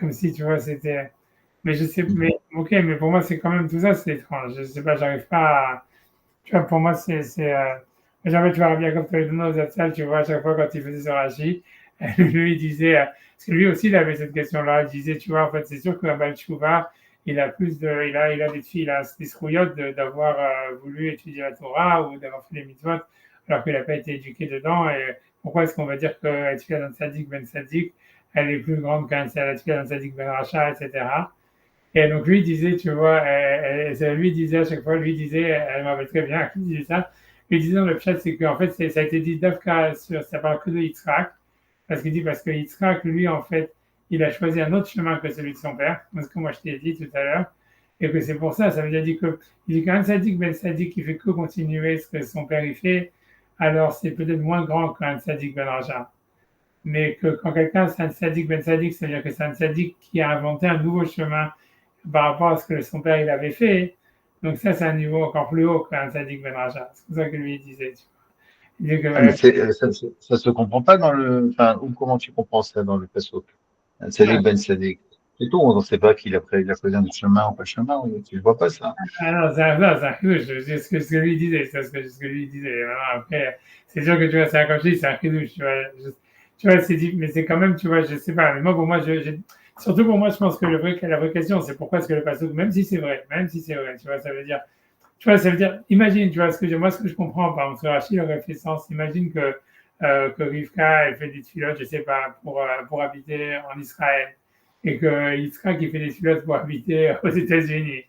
Comme si, tu vois, c'était... Mais je sais, mais ok, mais pour moi, c'est quand même tout ça, c'est étrange. Je sais pas, j'arrive pas à. Tu vois, pour moi, jamais, tu vois, bien comme tu as donné aux Zatzal, tu vois, à chaque fois quand il faisait ce Rashi, lui, il disait. Parce que lui aussi, il avait cette question-là. Il disait, tu vois, en fait, c'est sûr qu'un Baal Tshuva, il a plus de. Il a des filles, il a des srouillottes d'avoir voulu étudier la Torah ou d'avoir fait les mitzvot, alors qu'il n'a pas été éduqué dedans. Et pourquoi est-ce qu'on va dire que Tfilah d'un Tzadik Ben Tzadik, elle est plus grande qu'un Tfilah d'un Tzadik Ben Racha, etc. Et donc lui disait, tu vois, lui disait à chaque fois, elle m'avait très bien, lui disait ça, lui disait dans le chat, c'est qu'en fait, ça a été dit d'Afka, ça parle que de Yitzhak, parce que Yitzhak, lui, en fait, il a choisi un autre chemin que celui de son père, ce que moi je t'ai dit tout à l'heure, et que c'est pour ça, ça veut dire il dit qu'un sadique, ben sadique, qui fait que continuer ce que son père y fait, alors c'est peut-être moins grand qu'un sadique ben raja. Mais que quand quelqu'un c'est un sadique ben sadique, c'est-à-dire que c'est un sadique qui a inventé un nouveau chemin par rapport à ce que son père il avait fait. Donc ça, c'est un niveau encore plus haut qu'un Tzadik Ben Raja. C'est pour ça que lui il disait. Il disait que, ça se comprend pas dans le. Enfin, ou comment tu comprends ça dans le Passoc? Un Tzadik Ben Tzadik. C'est tout, on ne sait pas qu'il a choisi un chemin ou pas chemin, tu ne vois pas ça. Ah non, c'est un chidouche, c'est ce que lui disait, c'est ce que lui disait. Après, c'est sûr que tu vois, c'est comme je dis, c'est un chidouche, tu vois. Tu vois, c'est dit, mais c'est quand même, tu vois, je sais pas, mais moi, pour moi, surtout pour moi, je pense que la vraie question, c'est pourquoi est-ce que le passouk, même si c'est vrai, tu vois, ça veut dire, imagine, tu vois, moi, ce que je comprends, par exemple, sur Rachid, aurait fait sens, imagine que que Rivka, elle fait des tfilotes, je sais pas, pour habiter en Israël, et que Yitzhak, il fait des tfilotes pour habiter aux États-Unis.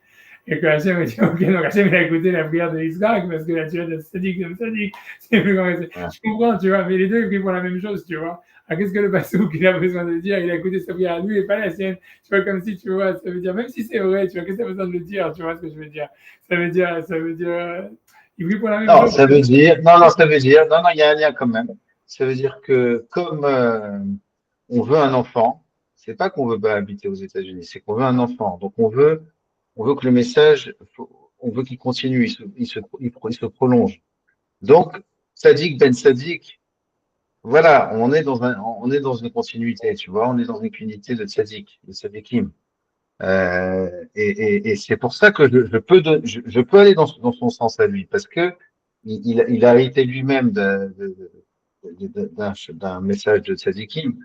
Et que Hachem a dit, ok, donc Hachem il a écouté la prière de Yitzhak parce que la tfilote de Tzadik, c'est plus comme ça. Je comprends, tu vois, mais les deux, ils prient pour la même chose, tu vois. Alors, qu'est-ce que le Passouk, il a besoin de dire? Il a écouté sa prière à lui et pas la sienne. Tu vois, comme si, tu vois, ça veut dire, même si c'est vrai, tu vois, qu'est-ce que ça a besoin de le dire? Tu vois ce que je veux dire? Ça veut dire, il prie pour la même Non, chose. ça veut dire, ça veut dire, non, il y a un lien quand même. Ça veut dire que comme on veut un enfant, c'est pas qu'on veut pas habiter aux États-Unis, c'est qu'on veut un enfant. Donc on veut que le message, on veut qu'il continue, il se prolonge. Donc, Sadiq Ben Sadiq, voilà, on est dans une continuité, tu vois, on est dans une unité de Sadiq, de Sadiqim. Et c'est pour ça que je peux aller dans son sens à lui, parce que il a été lui-même d'un message de Tzadikim.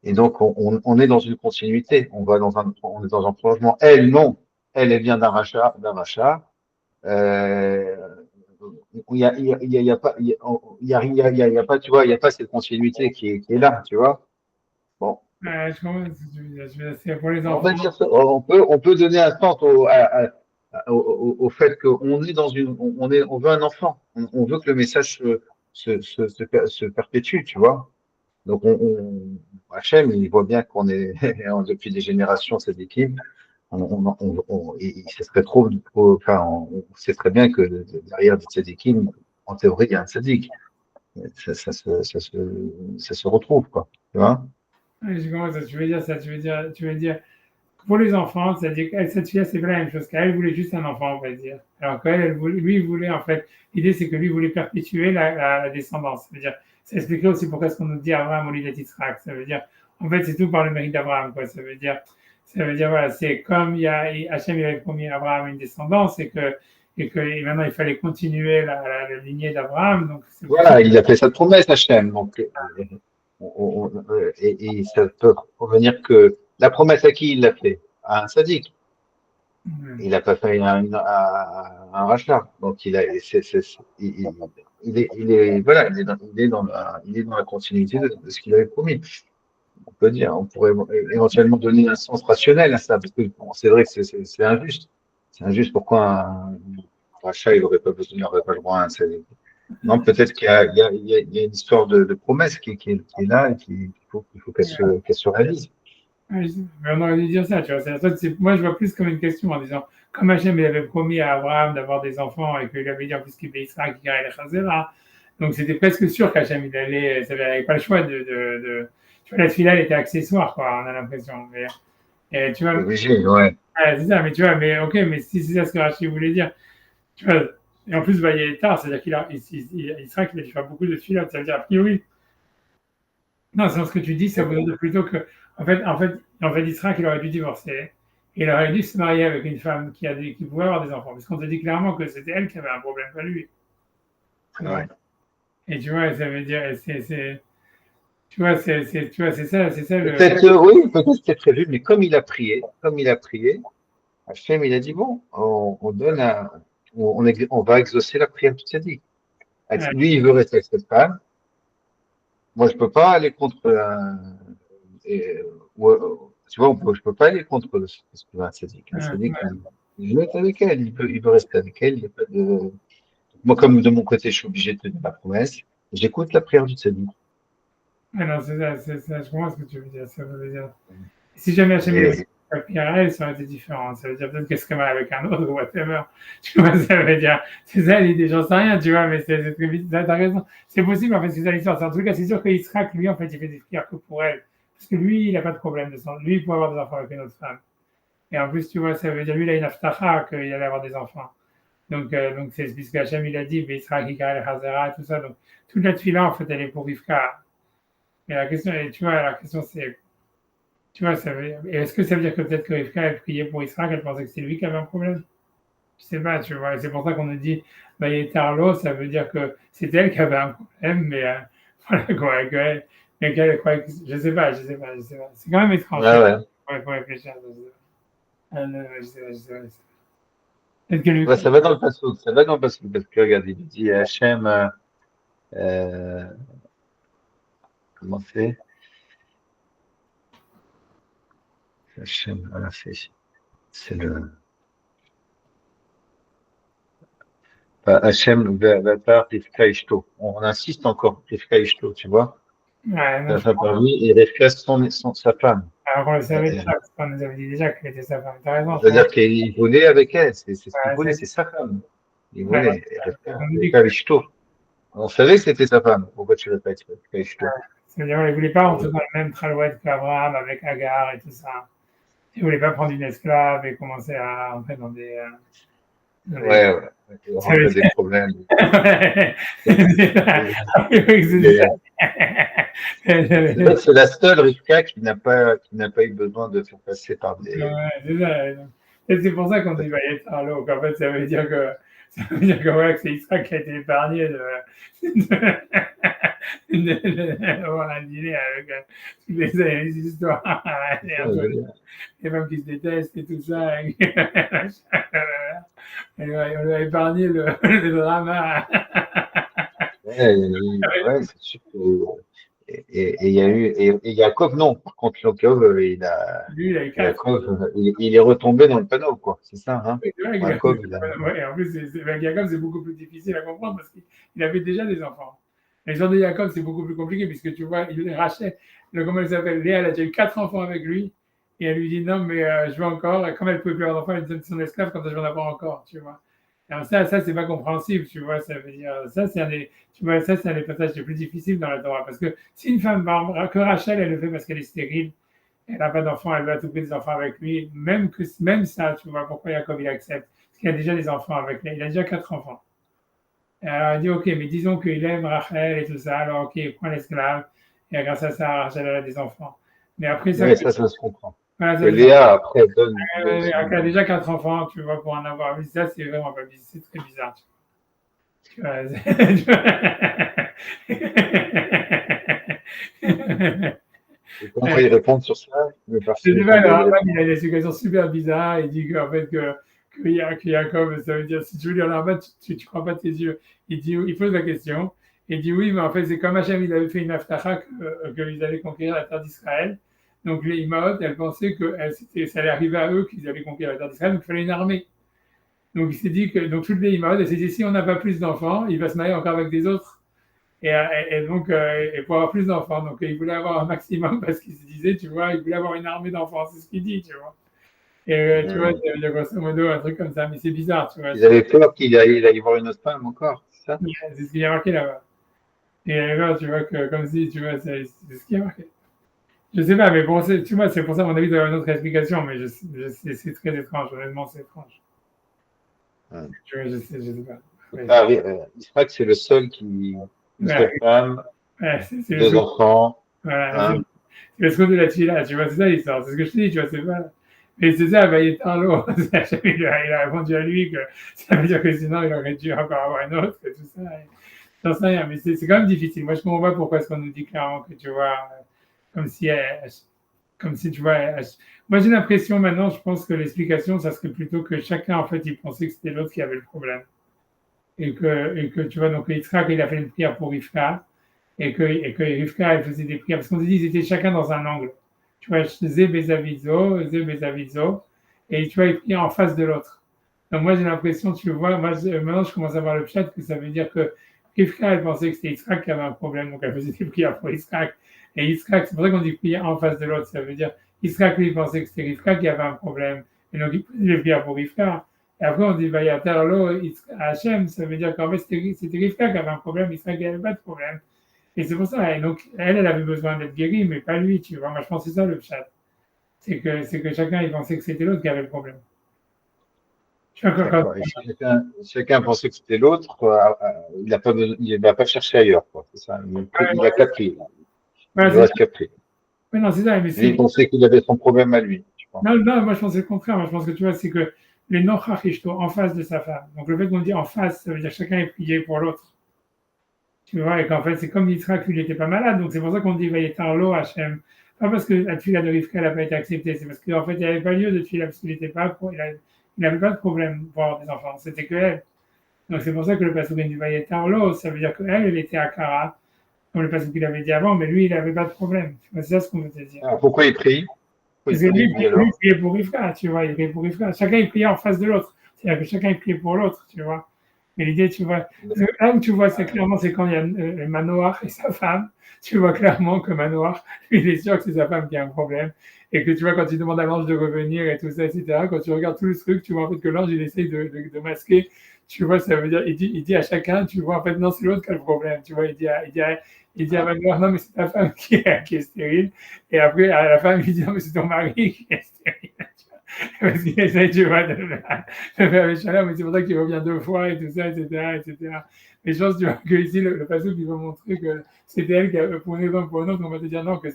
Et donc, on est dans une continuité, on est dans un prolongement. Elle, non, elle vient d'un rachat. Euh, il y a pas, il y a pas, tu vois, il y a pas cette continuité qui est là, tu vois. Bon. Je comprends ce que tu veux dire. C'est pour les On enfants. va dire ça. On peut donner un sens au fait qu'on est on veut un enfant. On veut que le message se perpétue, tu vois. Donc, Hachem, il voit bien qu'on est, depuis des générations, cette équipe. Ce serait enfin, sait très bien que derrière cette équipe, en théorie, il y a un tzaddik. Ça se retrouve, quoi. Tu vois? Ouais, je comprends ça. Tu veux dire ça. Tu veux dire, pour les enfants, c'est-à-dire que cette fille, c'est pas la même chose qu'elle voulait juste un enfant, on va dire. Alors qu'elle, lui, il voulait, en fait, l'idée, c'est que lui voulait perpétuer la descendance. C'est-à-dire, ça expliquerait aussi pourquoi est-ce qu'on nous dit Abraham au lieu d'Yitzhak. Ça veut dire, en fait, c'est tout par le mérite d'Abraham, quoi. Ça veut dire, voilà, c'est comme Hachem, il avait promis à Abraham une descendance et maintenant, il fallait continuer la lignée d'Abraham. Donc, c'est pour ça. Voilà, il a fait sa promesse, Hachem. Donc, et ça peut revenir que la promesse à qui il l'a fait? À un sadique. Il n'a pas fait un rachat. Donc, voilà, il est dans la continuité de ce qu'il avait promis. On peut dire, on pourrait éventuellement donner un sens rationnel à ça, parce que bon, c'est vrai que c'est injuste. C'est injuste. Pourquoi un rachat, il n'aurait pas le droit à un sadique? Non, peut-être qu'il y a une histoire de promesse qui est là et qu'il faut qu'elle se réalise. Ouais, mais on aurait dû dire ça, tu vois. Moi, je vois plus comme une question en disant, comme Hachem, il avait promis à Abraham d'avoir des enfants et qu'il avait dit en plus qu'il bénissera, qu'il irait les Chazera. Donc, c'était presque sûr qu'Hachem, il n'avait pas le choix tu vois, la fille-là, elle était accessoire, quoi, on a l'impression. Et, tu vois, Obligé, ouais. ouais, c'est ça, mais tu vois, mais ok, mais si c'est ça ce que Rachid voulait dire, tu vois, et en plus, bah, il est tard, c'est-à-dire il sera qu'il a dû faire beaucoup de filles, ça veut dire, a priori, non, c'est ce que tu dis, ça veut dire plutôt que, Israël, il aurait dû divorcer. Il aurait dû se marier avec une femme qui pouvait avoir des enfants. Parce qu'on te dit clairement que c'était elle qui avait un problème, pas lui. Ouais. Et tu vois, ça veut dire, tu vois, c'est ça le. Peut-être, oui, peut-être c'était prévu, mais comme il a prié, Hachem, il a dit, bon, on donne on va exaucer la prière du tzaddik. Ouais, Lui, il veut rester avec cette femme. Moi, je peux pas aller contre tu vois, je peux pas aller contre ce que veut un tzaddik. Un tzaddik, ouais. il veut être avec elle, il veut rester avec elle, il y a pas de, moi, comme de mon côté, je suis obligé de tenir la promesse, j'écoute la prière du tzaddik. Ouais, non, c'est ça, je comprends ce que tu veux dire. Ça veut dire. Si jamais Hachem il avait Et, la prière à elle, ça aurait été différent. Ça veut dire peut-être qu'elle serait mal avec un autre ou whatever. Tu vois, ça veut dire. C'est ça l'idée, j'en sais rien, tu vois, mais c'est très vite. T'as raison. C'est possible, en fait, c'est ça l'histoire. En tout cas, c'est sûr qu'Israël, lui, en fait, il fait des prières que pour elle. Parce que lui, il n'a pas de problème de sang. Lui, il peut avoir des enfants avec une autre femme. Et en plus, tu vois, ça veut dire, lui, il a une aftacha qu'il allait avoir des enfants. Donc c'est ce qu'Hachem, il a dit, Israël, Kikar, el Hazara, tout ça. Donc, toute la tuile, en fait, elle est pour Rivka. Mais la question, tu vois, la question, c'est, tu vois, est-ce que ça veut dire que peut-être que Rivka, elle priait pour Israël, elle pensait que c'était lui qui avait un problème? Je sais pas, tu vois. C'est pour ça qu'on nous dit, bah, il est Tarlo, ça veut dire que c'est elle qui avait un problème, mais voilà, quoi, mais qu'elle croyait que, je sais pas. C'est quand même étrange. ouais, ouais. Il faut réfléchir. Je sais pas, je sais pas. Peut-être que lui, Ouais, ça va dans le passage, ça va dans le passage, parce que regarde, il dit Hachem, euh, comment c'est? Hachem, voilà, c'est le. Hachem, Vatar, Rivka Ishto. On insiste encore, Rivka Ishto, tu vois? Ouais, non, Sa parmi, et Rivka, sa femme. alors on le savait Euh, déjà, parce qu'on nous avait dit déjà qu'elle était sa femme. T'as raison, Ça veut dire qu'il volait avec elle, c'est ce qu'il ouais, volait, c'est sa femme. Il ouais, volait. on nous dit que Rivka Ishto. On savait que c'était sa femme. Pourquoi tu répètes Rivka Ishto? ça veut dire qu'elle ne voulait pas rentrer dans le même tralouette qu'Abraham avec Agar et tout ça. Elle ne voulait pas prendre une esclave et commencer à rentrer dans des. Dans des... Ouais, ouais. Il rentrait des problèmes. Ouais. C'est la seule Rivka qui n'a pas eu besoin de faire passer par des. Ouais, c'est ça. Et c'est pour ça qu'on dit Vayetarlo, qu'en fait, ça veut dire que, ouais, que c'est Israël qui a été épargné d'avoir un dîner avec toutes les histoires, les femmes qui se détestent et tout ça. On lui a épargné le drama. Ouais, ouais, c'est sûr que. Et il y a eu. Et Yaakov, non. Par contre, Yaakov, Lui, il a eu 4. Yaakov, il est retombé dans le panneau, quoi. C'est ça, hein? C'est vrai qu'il a... Yaakov, Ouais, en plus, avec Jacob, c'est beaucoup plus difficile à comprendre parce qu'il avait déjà des enfants. L'histoire de Jacob, c'est beaucoup plus compliqué puisque tu vois, Rachel, comment elle s'appelle, Léa, elle a déjà eu 4 enfants avec lui et elle lui dit non, mais je veux encore. Et comme elle ne pouvait plus avoir d'enfants, elle donne son esclave quand je veux en avoir encore, tu vois. Alors ça c'est pas compréhensible, tu vois. Ça veut dire, ça, c'est un des, tu vois, ça, c'est un des passages les plus difficiles dans la Torah parce que si une femme, que Rachel, elle le fait parce qu'elle est stérile, elle n'a pas d'enfant, elle veut à tout prix des enfants avec lui. Même ça, tu vois, pourquoi Jacob il accepte? Parce qu'il a déjà des enfants avec lui. Il a déjà 4 enfants. Et alors il dit, ok, mais disons qu'il aime Rachel et tout ça, alors ok, il prend l'esclave. Et grâce à ça, Rachel elle a des enfants. Mais après ça, ouais, ça se comprend. voilà, Que Léa, après, donne elle son. a déjà 4 enfants, tu vois, pour en avoir 8. Ça, c'est vraiment pas bizarre, c'est très bizarre. Tu vois, Et comment il répond sur ça? Le Je parfait, sais pas, le Rambam, il a des explications super bizarres. Il dit qu'en fait, que Jacob, ça veut dire, si tu veux lire le Rambam, tu crois pas tes yeux. Il pose la question. Il dit oui, mais en fait, c'est comme Hachem, il avait fait une aftacha qu'ils allaient conquérir la terre d'Israël. Donc les Imaot, elles pensaient que ça allait arriver à eux qu'ils allaient conquérir la terre d'Israël, donc il fallait une armée. Donc il s'est dit que, donc toutes les Imaot, elles s'est dit, si on n'a pas plus d'enfants, il va se marier encore avec des autres. Et donc, et pour avoir plus d'enfants. Donc, il voulait avoir un maximum parce qu'il se disait, tu vois, il voulait avoir une armée d'enfants. C'est ce qu'il dit, tu vois. Et tu vois, il y a grosso modo un truc comme ça, mais c'est bizarre, tu vois. Ils avaient peur qu'il aille voir une autre femme encore, c'est ça? C'est ce qu'il y a marqué là-bas. Et là, tu vois, que, comme si, tu vois, c'est ce qu'il y a marqué. Je sais pas, mais bon, tu vois, c'est pour ça, à mon avis, il y a une autre explication, mais c'est très étrange, honnêtement, c'est étrange. Ouais. Tu vois, je sais pas. Ouais, Ah oui, Israël, c'est le seul qui. Une seule femme, c'est le 2 scoop. enfants, Voilà, hein? c'est le scoop de la Tchila, tu vois, c'est ça l'histoire, c'est ce que je te dis, tu vois, c'est pas. Mais c'est ça, bah, il est en l'eau. Il a répondu à lui que ça veut dire que sinon il aurait dû encore avoir une autre et tout ça. J'en sais rien, mais c'est quand même difficile. Moi, je ne comprends pas pourquoi est-ce qu'on nous dit clairement que tu vois, comme si, comme si tu vois. Moi, j'ai l'impression maintenant, je pense que l'explication, ça serait plutôt que chacun, en fait, il pensait que c'était l'autre qui avait le problème. Et que tu vois, donc Yitzhak, il a fait une prière pour Rivka, et que Rivka, elle faisait des prières, parce qu'on dit ils étaient chacun dans un angle. Tu vois, Zé Bezavizo, et tu vois, ils priaient en face de l'autre. Donc moi, j'ai l'impression, tu vois, maintenant, je commence à voir le chat, que ça veut dire que Rivka, elle pensait que c'était Yitzhak qui avait un problème, donc elle faisait des prières pour Yitzhak. Et Yitzhak, c'est pour ça qu'on dit prière en face de l'autre, ça veut dire Yitzhak, lui, il pensait que c'était Rivka qui avait un problème, et donc il faisait des prières pour Rivka. Et après, on dit, Vayatarlo Hachem, ça veut dire qu'en fait, c'était Rivka qui avait un problème, Yitzhak n'avait pas de problème. Et c'est pour ça, et donc, elle avait besoin d'être guérie, mais pas lui, tu vois. Moi, je pense que c'est ça le chat. C'est que chacun, il pensait que c'était l'autre qui avait le problème. Tu vois, D'accord. Et chacun pensait que c'était l'autre, il n'a pas cherché ailleurs, quoi. C'est ça. Il a capté. voilà, Il reste capté. mais non, c'est ça, mais Lui, il pensait qu'il avait son problème à lui, tu vois. Non, non, moi, je pense que c'est le contraire. Moi, je pense que tu vois, c'est que les Nochachishto, en face de sa femme. Donc, le fait qu'on dit en face, ça veut dire que chacun est prié pour l'autre. Tu vois, et qu'en fait, c'est comme Yitzhak, lui, il n'était pas malade. Donc, c'est pour ça qu'on dit Vayetarlo Hachem. Pas parce que la tuila de Rivka n'a pas été acceptée, c'est parce qu'en fait, il n'y avait pas lieu de tuila, parce qu'il n'était pas, il n'avait pas de problème pour avoir des enfants. C'était que elle. Donc, c'est pour ça que le passage du Vayetarlo, ça veut dire qu'elle, elle était à Kara. comme le passage qu'il avait dit avant, mais lui, il n'avait pas de problème. C'est ça ce qu'on veut te dire. Alors, pourquoi il prie? Parce que lui, il priait pour Rivka, tu vois, il priait pour Rivka. Chacun, il priait en face de l'autre. C'est-à-dire que chacun, il priait pour l'autre, tu vois. Mais l'idée, tu vois, là où tu vois, c'est clairement, c'est quand il y a Manoach et sa femme, tu vois clairement que Manoach, lui, il est sûr que c'est sa femme qui a un problème. Et que tu vois, quand il demande à l'ange de revenir et tout ça, etc., quand tu regardes tout le truc, tu vois en fait que l'ange, il essaye de masquer. Tu vois, ça veut dire, il dit à chacun, tu vois, en fait, non, c'est l'autre qui a le problème. Tu vois, il dit à Manoach, non, mais c'est ta femme qui est stérile. Et après, à la femme, il dit, non, mais c'est ton mari qui est stérile. Parce qu'il essaie, tu vois, de faire les chaleurs, mais c'est pour ça qu'il revient 2 fois et tout ça, etc., etc. Mais je pense, tu vois, que ici, le passage qui va montrer que c'était elle qui a, pour une raison ou pour une autre, on va te dire non, que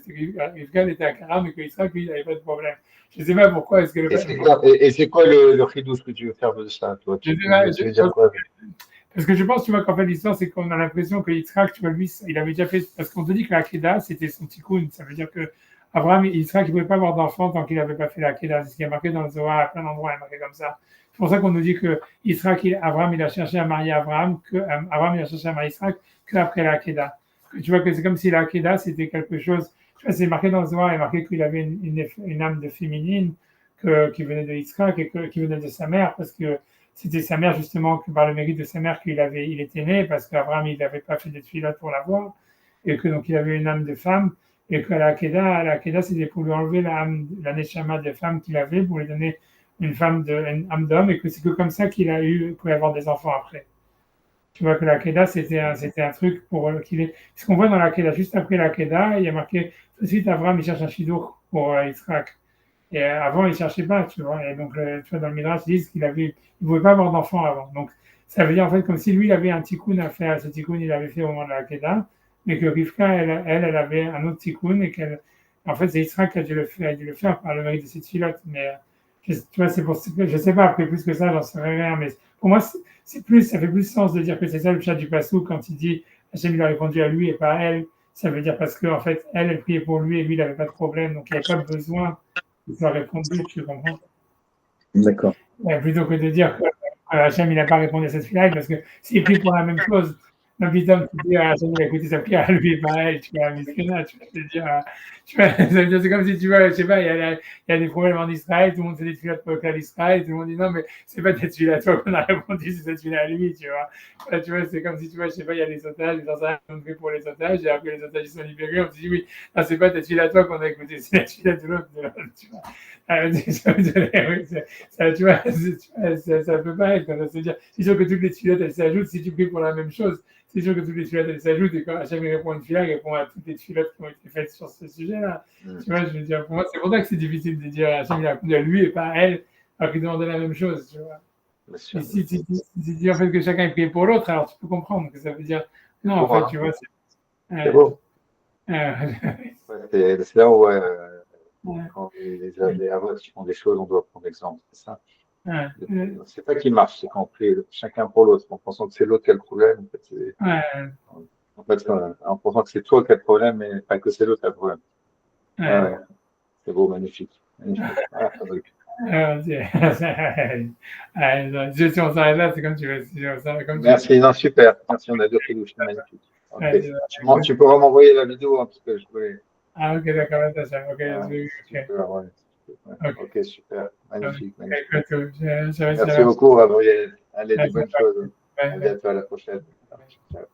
Rivka était à Karam et qu'Israël, lui, il n'avait pas de problème. Je ne sais pas pourquoi est-ce que le passage. Et c'est quoi le chidouche que tu veux faire de ça, toi? Tu veux dire quoi? Parce que je pense, tu vois, qu'en fait, l'histoire, c'est qu'on a l'impression que Yitzhak, tu vois, lui, il avait déjà fait. Parce qu'on te dit que la Kedah, c'était son tikkun. Ça veut dire que Abraham, Yitzhak, il ne pouvait pas avoir d'enfant tant qu'il n'avait pas fait la Kedah. C'est ce qui est marqué dans le Zohar, à plein d'endroits, il est marqué comme ça. C'est pour ça qu'on nous dit que Yitzhak, Abraham, il a cherché à marier Abraham, Abraham, il a cherché à marier Yitzhak qu'après la Kedah. Tu vois que c'est comme si la Kedah, c'était quelque chose. Tu vois, c'est marqué dans le Zohar, il est marqué qu'il avait une âme de féminine qui venait de Yitzhak et qui venait de sa mère, parce que c'était sa mère, justement, par le mérite de sa mère il était né, parce qu'Abraham, il n'avait pas fait de tefilot pour l'avoir, et que donc il avait une âme de femme, et qu'à la Kedah, c'était pour lui enlever la neshama de femme qu'il avait, pour lui donner une âme d'homme, et que c'est que comme ça qu'il a eu, pour avoir des enfants après. Tu vois que la Kedah, c'était un truc pour qu'il ait. Ce qu'on voit dans la Kedah, juste après la Kedah, il y a marqué tout de suite Abraham, il cherche un shidour pour Yitzhak. Et avant, il ne cherchait pas, tu vois. Et donc, tu vois, dans le Midrash, ils disent qu'il ne pouvait pas avoir d'enfant avant. Donc, ça veut dire en fait comme si lui, il avait un tikkun à faire. Ce tikkun, il l'avait fait au moment de la Kedah, mais que Rivka, elle avait un autre tikkun et en fait, c'est Israël qui a dû le faire par le mérite de cette filote. Mais, tu vois, c'est pour ça que je ne sais pas, après plus que ça, j'en sais rien. Mais pour moi, ça fait plus sens de dire que c'est ça le chat du Passou quand il dit Hachem, il a répondu à lui et pas à elle. Ça veut dire parce qu'en fait, elle priait pour lui et lui, il n'avait pas de problème. Donc, il n'y avait pas besoin. Il a répondu, tu comprends? D'accord. Plutôt que de dire que Hachem, il n'a pas répondu à cette fille-là, parce que s'il prie pour la même chose, donc l'homme qui dit à Hachem, il a écouté sa prière à lui et pas à elle, tu vois, Miskina, tu vas te dire, c'est comme si tu vois, je sais pas, il y a des problèmes en Israël, tout le monde fait des filottes pour l'Israël, tout le monde dit non, mais c'est pas cette fille-là, toi qu'on a répondu, c'est cette fille-là à lui, tu vois. Là, tu vois, c'est comme si, tu vois, je sais pas, il y a les otages, les otages, on fait pour les otages, et après les otages ils sont libérés, on se dit oui, non, c'est pas cette fille-là, toi qu'on a écouté, c'est la fille-là de l'autre, tu vois. Tu vois, ça peut pas être, c'est-à-dire, c'est sûr que toutes les filottes elles s'ajoutent si tu pries pour la même chose. C'est sûr que toutes les filottes elles s'ajoutent et quand Hachem répond à une filotte, il répond à toutes les filottes qui ont été faites sur ce sujet-là. Tu vois, je veux dire, pour moi, c'est pour ça que c'est difficile de dire Hachem il a répondu à lui et pas à elle, alors qu'il demandait la même chose, tu vois. Et si tu dis en fait que chacun est prié pour l'autre, alors tu peux comprendre que ça veut dire non, en fait, tu vois, c'est beau. C'est là où quand les avots qui font des choses, on doit prendre l'exemple, c'est ça. C'est pas qui marche, c'est quand on prie chacun pour l'autre, en pensant que c'est l'autre qui a le problème. En fait, en pensant que c'est toi qui as le problème, mais pas que c'est l'autre qui a le problème. C'est beau, magnifique. Si on s'arrête là, c'est comme tu veux. Merci, non, super. Merci, on a deux filouches, c'est magnifique. Okay. Tu pourras m'envoyer la vidéo, hein, parce que je voulais. Ah, ok, d'accord, Ok, super, magnifique. Merci beaucoup, Gabriel. Allez, de bonnes choses. À bientôt, à la prochaine. Ciao.